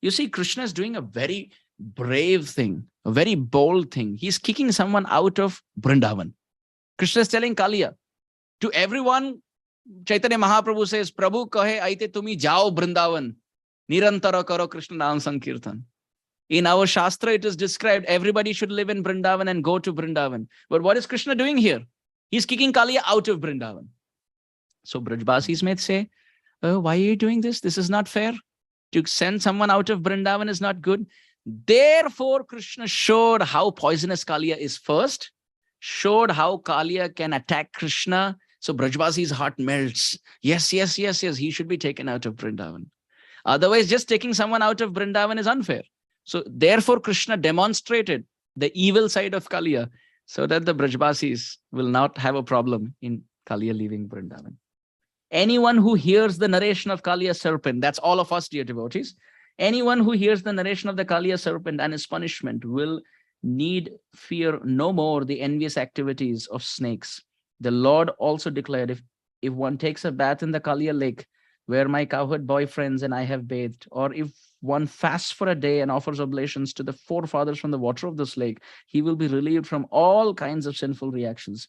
You see, Krishna is doing a very brave thing, a very bold thing. He's kicking someone out of Vrindavan. Krishna is telling Kaliya, to everyone, Chaitanya Mahaprabhu says, Prabhu kahe aite tumi jao Vrindavan, nirantara karo Krishna naam sankirtan. In our Shastra, it is described, everybody should live in Vrindavan and go to Vrindavan. But what is Krishna doing here? He's kicking Kaliya out of Vrindavan. So Brajbasis may say, oh, why are you doing this? This is not fair. To send someone out of Vrindavan is not good. Therefore, Krishna showed how poisonous Kaliya is first, showed how Kaliya can attack Krishna. So Brajbasi's heart melts. Yes, he should be taken out of Vrindavan. Otherwise, just taking someone out of Vrindavan is unfair. So therefore, Krishna demonstrated the evil side of Kaliya so that the Brajbasis will not have a problem in Kaliya leaving Vrindavan. Anyone who hears the narration of Kaliya serpent, that's all of us, dear devotees, anyone who hears the narration of the Kaliya serpent and his punishment will need fear no more the envious activities of snakes. The Lord also declared, if one takes a bath in the Kaliya lake, where my cowherd boyfriends and I have bathed, or if one fasts for a day and offers oblations to the forefathers from the water of this lake, he will be relieved from all kinds of sinful reactions.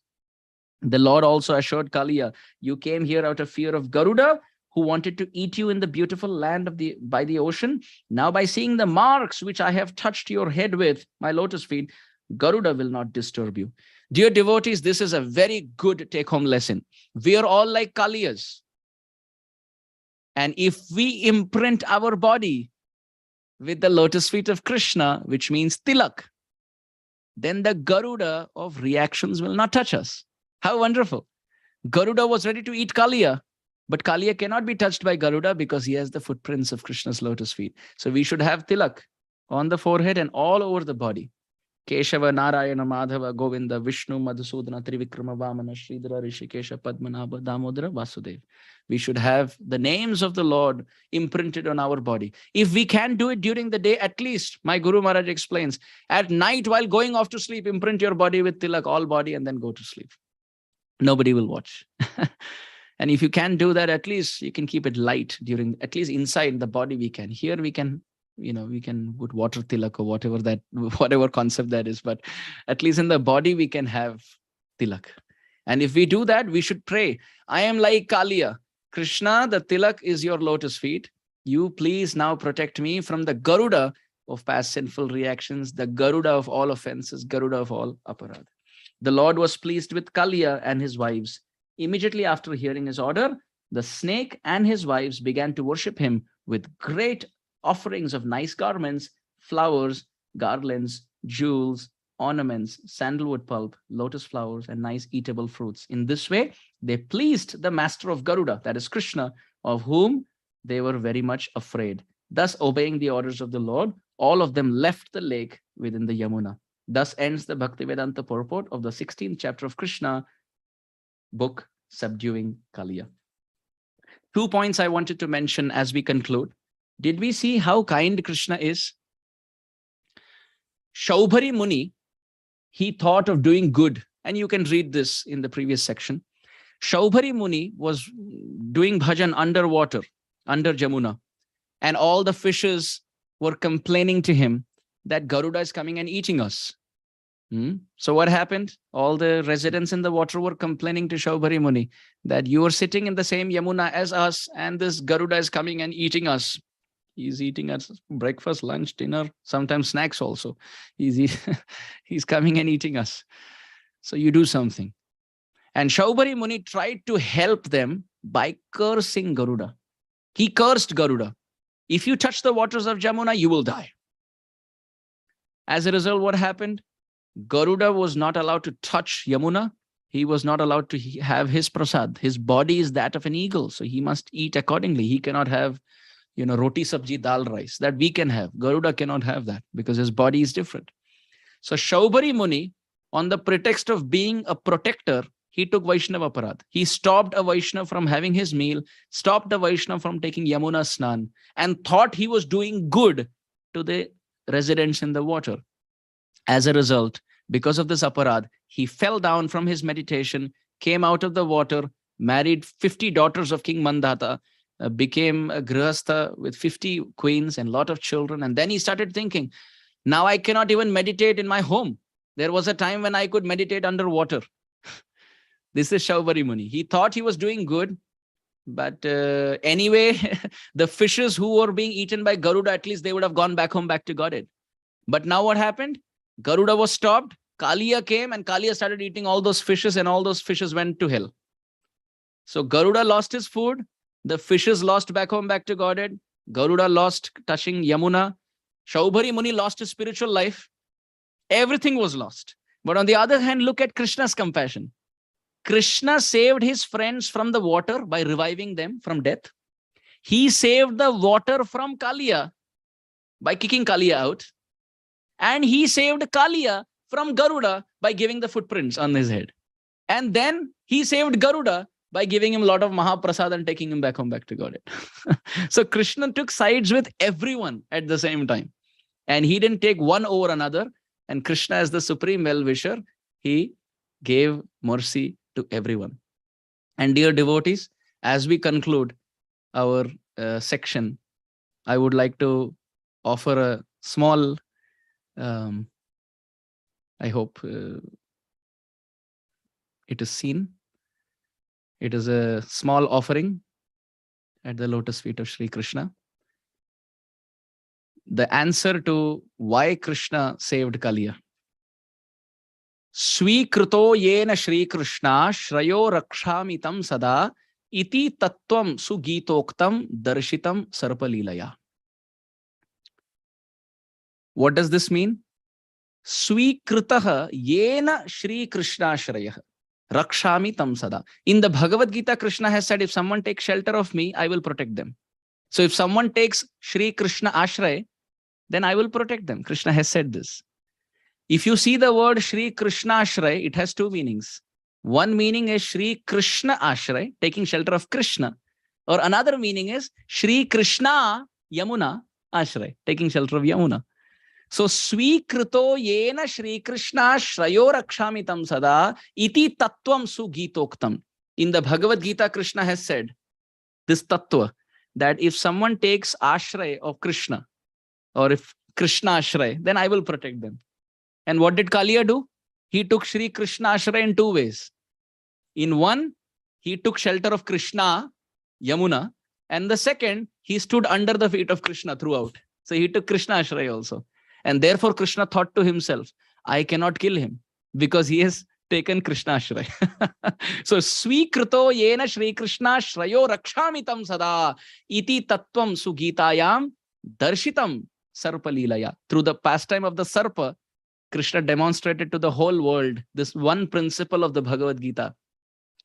The Lord also assured Kaliya, you came here out of fear of Garuda, who wanted to eat you in the beautiful land of by the ocean. Now by seeing the marks which I have touched your head with, my lotus feet, Garuda will not disturb you. Dear devotees, this is a very good take-home lesson. We are all like Kaliyas. And if we imprint our body with the lotus feet of Krishna, which means tilak, then the Garuda of reactions will not touch us. How wonderful. Garuda was ready to eat Kaliya, but Kaliya cannot be touched by Garuda because he has the footprints of Krishna's lotus feet. So we should have tilak on the forehead and all over the body. Keshava, Narayana, Madhava, Govinda, Vishnu, Madhusudana, Trivikrama, Vamana, Sridhara, Rishikesha, Padmanabha, Damodara, Vasudeva. We should have the names of the Lord imprinted on our body. If we can do it during the day, at least, my Guru Maharaj explains, at night while going off to sleep, imprint your body with tilak, all body, and then go to sleep. Nobody will watch. And if you can do that, at least you can keep it light during, at least inside the body we can. Here we can, we can put water tilak or whatever concept that is, but at least in the body we can have tilak. And if we do that, we should pray. I am like Kaliya. Krishna, the tilak is your lotus feet. You please now protect me from the Garuda of past sinful reactions, the Garuda of all offenses, Garuda of all aparadha. The Lord was pleased with Kaliya and his wives. Immediately after hearing his order, the snake and his wives began to worship him with great offerings of nice garments, flowers, garlands, jewels, ornaments, sandalwood pulp, lotus flowers, and nice eatable fruits. In this way, they pleased the master of Garuda, that is Krishna, of whom they were very much afraid. Thus, obeying the orders of the Lord, all of them left the lake within the Yamuna. Thus ends the Bhaktivedanta purport of the 16th chapter of Krishna book, Subduing Kalia. 2 points I wanted to mention as we conclude. Did we see how kind Krishna is? Shaubhari Muni, he thought of doing good. And you can read this in the previous section. Shaubhari Muni was doing bhajan underwater, under Jamuna. And all the fishes were complaining to him that Garuda is coming and eating us. So what happened? All the residents in the water were complaining to Shaubhari Muni that you are sitting in the same Yamuna as us and this Garuda is coming and eating us. He's eating us breakfast, lunch, dinner, sometimes snacks also. He's coming and eating us. So you do something. And Shaubhari Muni tried to help them by cursing Garuda. He cursed Garuda. If you touch the waters of Jamuna, you will die. As a result, what happened? Garuda was not allowed to touch Yamuna. He was not allowed to have his prasad. His body is that of an eagle, so he must eat accordingly. He cannot have, roti, sabji, dal, rice that we can have. Garuda cannot have that because his body is different. So Shaubhari Muni, on the pretext of being a protector, he took Vaishnava aparadh. He stopped a Vaishnava from having his meal, stopped a Vaishnava from taking Yamuna Snan, and thought he was doing good to the residents in the water. As a result, because of this aparad, he fell down from his meditation, came out of the water, married 50 daughters of King Mandata, became a grihastha with 50 queens and a lot of children. And then he started thinking, now I cannot even meditate in my home. There was a time when I could meditate underwater. This is Shaubari Muni. He thought he was doing good. But anyway, the fishes who were being eaten by Garuda, at least they would have gone back home, back to Godhead. But now what happened? Garuda was stopped. Kaliya came and Kaliya started eating all those fishes and all those fishes went to hell. So Garuda lost his food. The fishes lost back home, back to Godhead. Garuda lost touching Yamuna. Shaubari Muni lost his spiritual life. Everything was lost. But on the other hand, look at Krishna's compassion. Krishna saved his friends from the water by reviving them from death. He saved the water from Kaliya by kicking Kaliya out. And he saved Kaliya from Garuda by giving the footprints on his head. And then he saved Garuda by giving him a lot of Mahaprasad and taking him back home, back to Godhead. So Krishna took sides with everyone at the same time. And he didn't take one over another. And Krishna, as the supreme well-wisher, he gave mercy to everyone. And dear devotees, as we conclude our section, I would like to offer a small, I hope it is seen. It is a small offering at the lotus feet of Sri Krishna. The answer to why Krishna saved Kaliya. Swikrito yena Shri Krishna shrayo rakshamitam sada iti tattvam sugitoktam darshitam sarpalilaya. What does this mean? Swikritaha yena Shri Krishna shrayah rakshamitam sada. In the Bhagavad Gita, Krishna has said, if someone takes shelter of me, I will protect them. So if someone takes Shri Krishna ashray, then I will protect them. Krishna has said this. If you see the word Shri Krishna ashray, it has two meanings. One meaning is Shri Krishna ashray, taking shelter of Krishna. Or another meaning is Shri Krishna Yamuna ashray, taking shelter of Yamuna. So Swikrito yena Shri Krishna shrayo rakshamitam sada iti tattvam sugitoktam. In the Bhagavad Gita, Krishna has said this tattva, that if someone takes ashray of Krishna, or if Krishna ashray, then I will protect them. And what did Kaliya do? He took Shri Krishna ashray in two ways. In one, he took shelter of Krishna, Yamuna, and the second, he stood under the feet of Krishna throughout. So he took Krishna ashray also. And therefore Krishna thought to himself, I cannot kill him because he has taken Krishna ashray. So Swikrito yena Shri Krishna shrayo rakshamitam sada iti tattvam sugitayam darshitam sarpalilaya. Through the pastime of the Sarpa, Krishna demonstrated to the whole world this one principle of the Bhagavad Gita,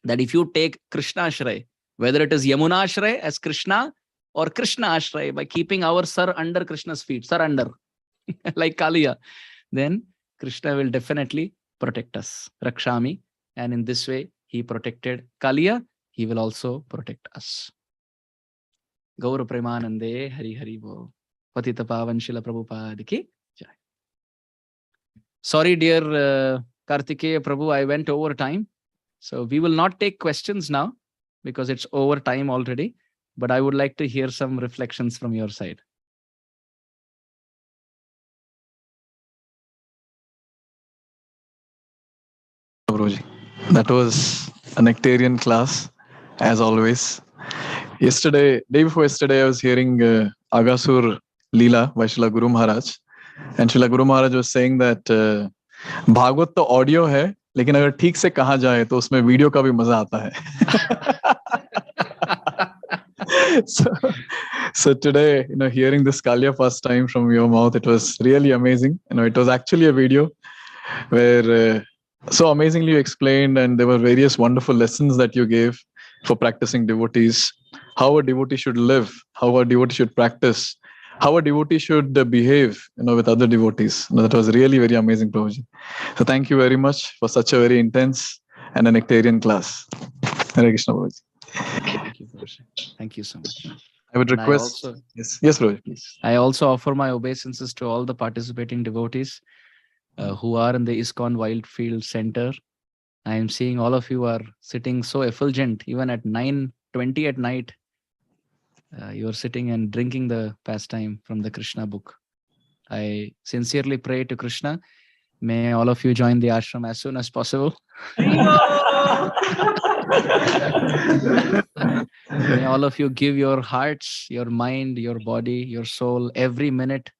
that if you take Krishna ashray, whether it is Yamuna ashray as Krishna or Krishna ashray, by keeping our sar under Krishna's feet, sar under, like Kaliya, then Krishna will definitely protect us. Rakshami. And in this way, he protected Kaliya. He will also protect us. Gaura Premanande Hari Hari Bo. Patita Pavan Shila Prabhupada ki jai. Sorry, dear Kartikeya Prabhu, I went over time. So we will not take questions now because it's over time already. But I would like to hear some reflections from your side. Prabhuji, that was a nectarian class, as always. Day before yesterday, I was hearing Agasur Leela by Srila Guru Maharaj. And Srila Guru Maharaj was saying that Bhagavat तो audio है, लेकिन अगर ठीक से कहा जाए तो उसमें वीडियो का भी मजा आता है. So today, hearing this Kaliya first time from your mouth, it was really amazing. It was actually a video where so amazingly you explained, and there were various wonderful lessons that you gave for practicing devotees, how a devotee should live, how a devotee should practice, how a devotee should behave, with other devotees. That was really very amazing, Prabhuji. So thank you very much for such a very intense and a nectarian class. Hare Krishna, Prabhuji. Thank you, Prabhuji. Thank you so much. I would request. Yes, Prabhuji, please. I also offer my obeisances to all the participating devotees. who are in the ISKCON Wildfield Center. I am seeing all of you are sitting so effulgent, even at 9:20 at night. You are sitting and drinking the pastime from the Krishna book. I sincerely pray to Krishna, may all of you join the ashram as soon as possible. May all of you give your hearts, your mind, your body, your soul, every minute,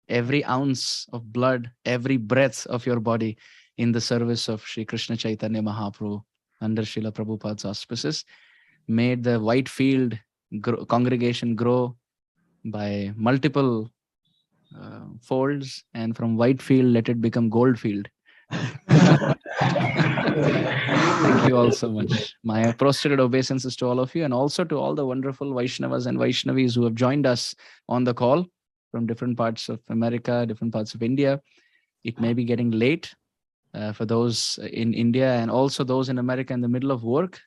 every ounce of blood, every breath of your body in the service of Sri Krishna Chaitanya Mahaprabhu under Srila Prabhupada's auspices. May the Whitefield congregation grow by multiple folds, and from Whitefield, let it become Goldfield. Thank you all so much. My prostrated obeisances to all of you, and also to all the wonderful Vaishnavas and Vaishnavis who have joined us on the call from different parts of America, different parts of India. It may be getting late for those in India, and also those in America in the middle of work.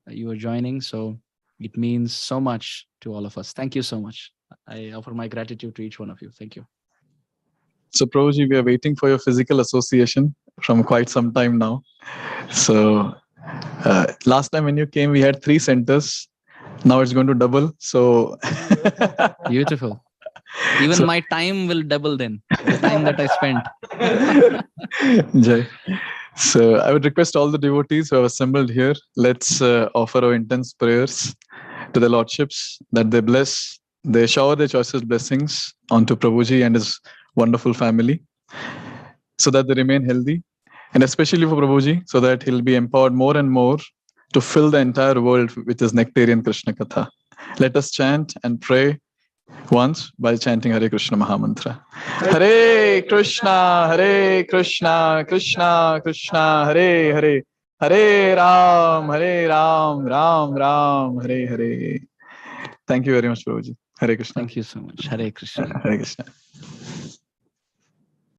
You are joining, so it means so much to all of us. Thank you so much. I offer my gratitude to each one of you. Thank you. So Prabhuji, we are waiting for your physical association from quite some time now. So last time when you came, we had 3 centers. Now it's going to double. So beautiful. Even so, my time will double then. The time that I spent. Jai. So I would request all the devotees who have assembled here, let's offer our intense prayers to the Lordships, that they bless, they shower their choicest blessings onto Prabhuji and his wonderful family, so that they remain healthy, and especially for Prabhuji, so that he'll be empowered more and more to fill the entire world with his nectarian Krishna Katha. Let us chant and pray once by chanting Hare Krishna Mahamantra. Hare Krishna, Krishna Krishna, Hare Hare, Hare Ram, Ram Ram, Hare Hare. Thank you very much, Prabhuji. Hare Krishna. Thank you so much. Hare Krishna. Hare Krishna.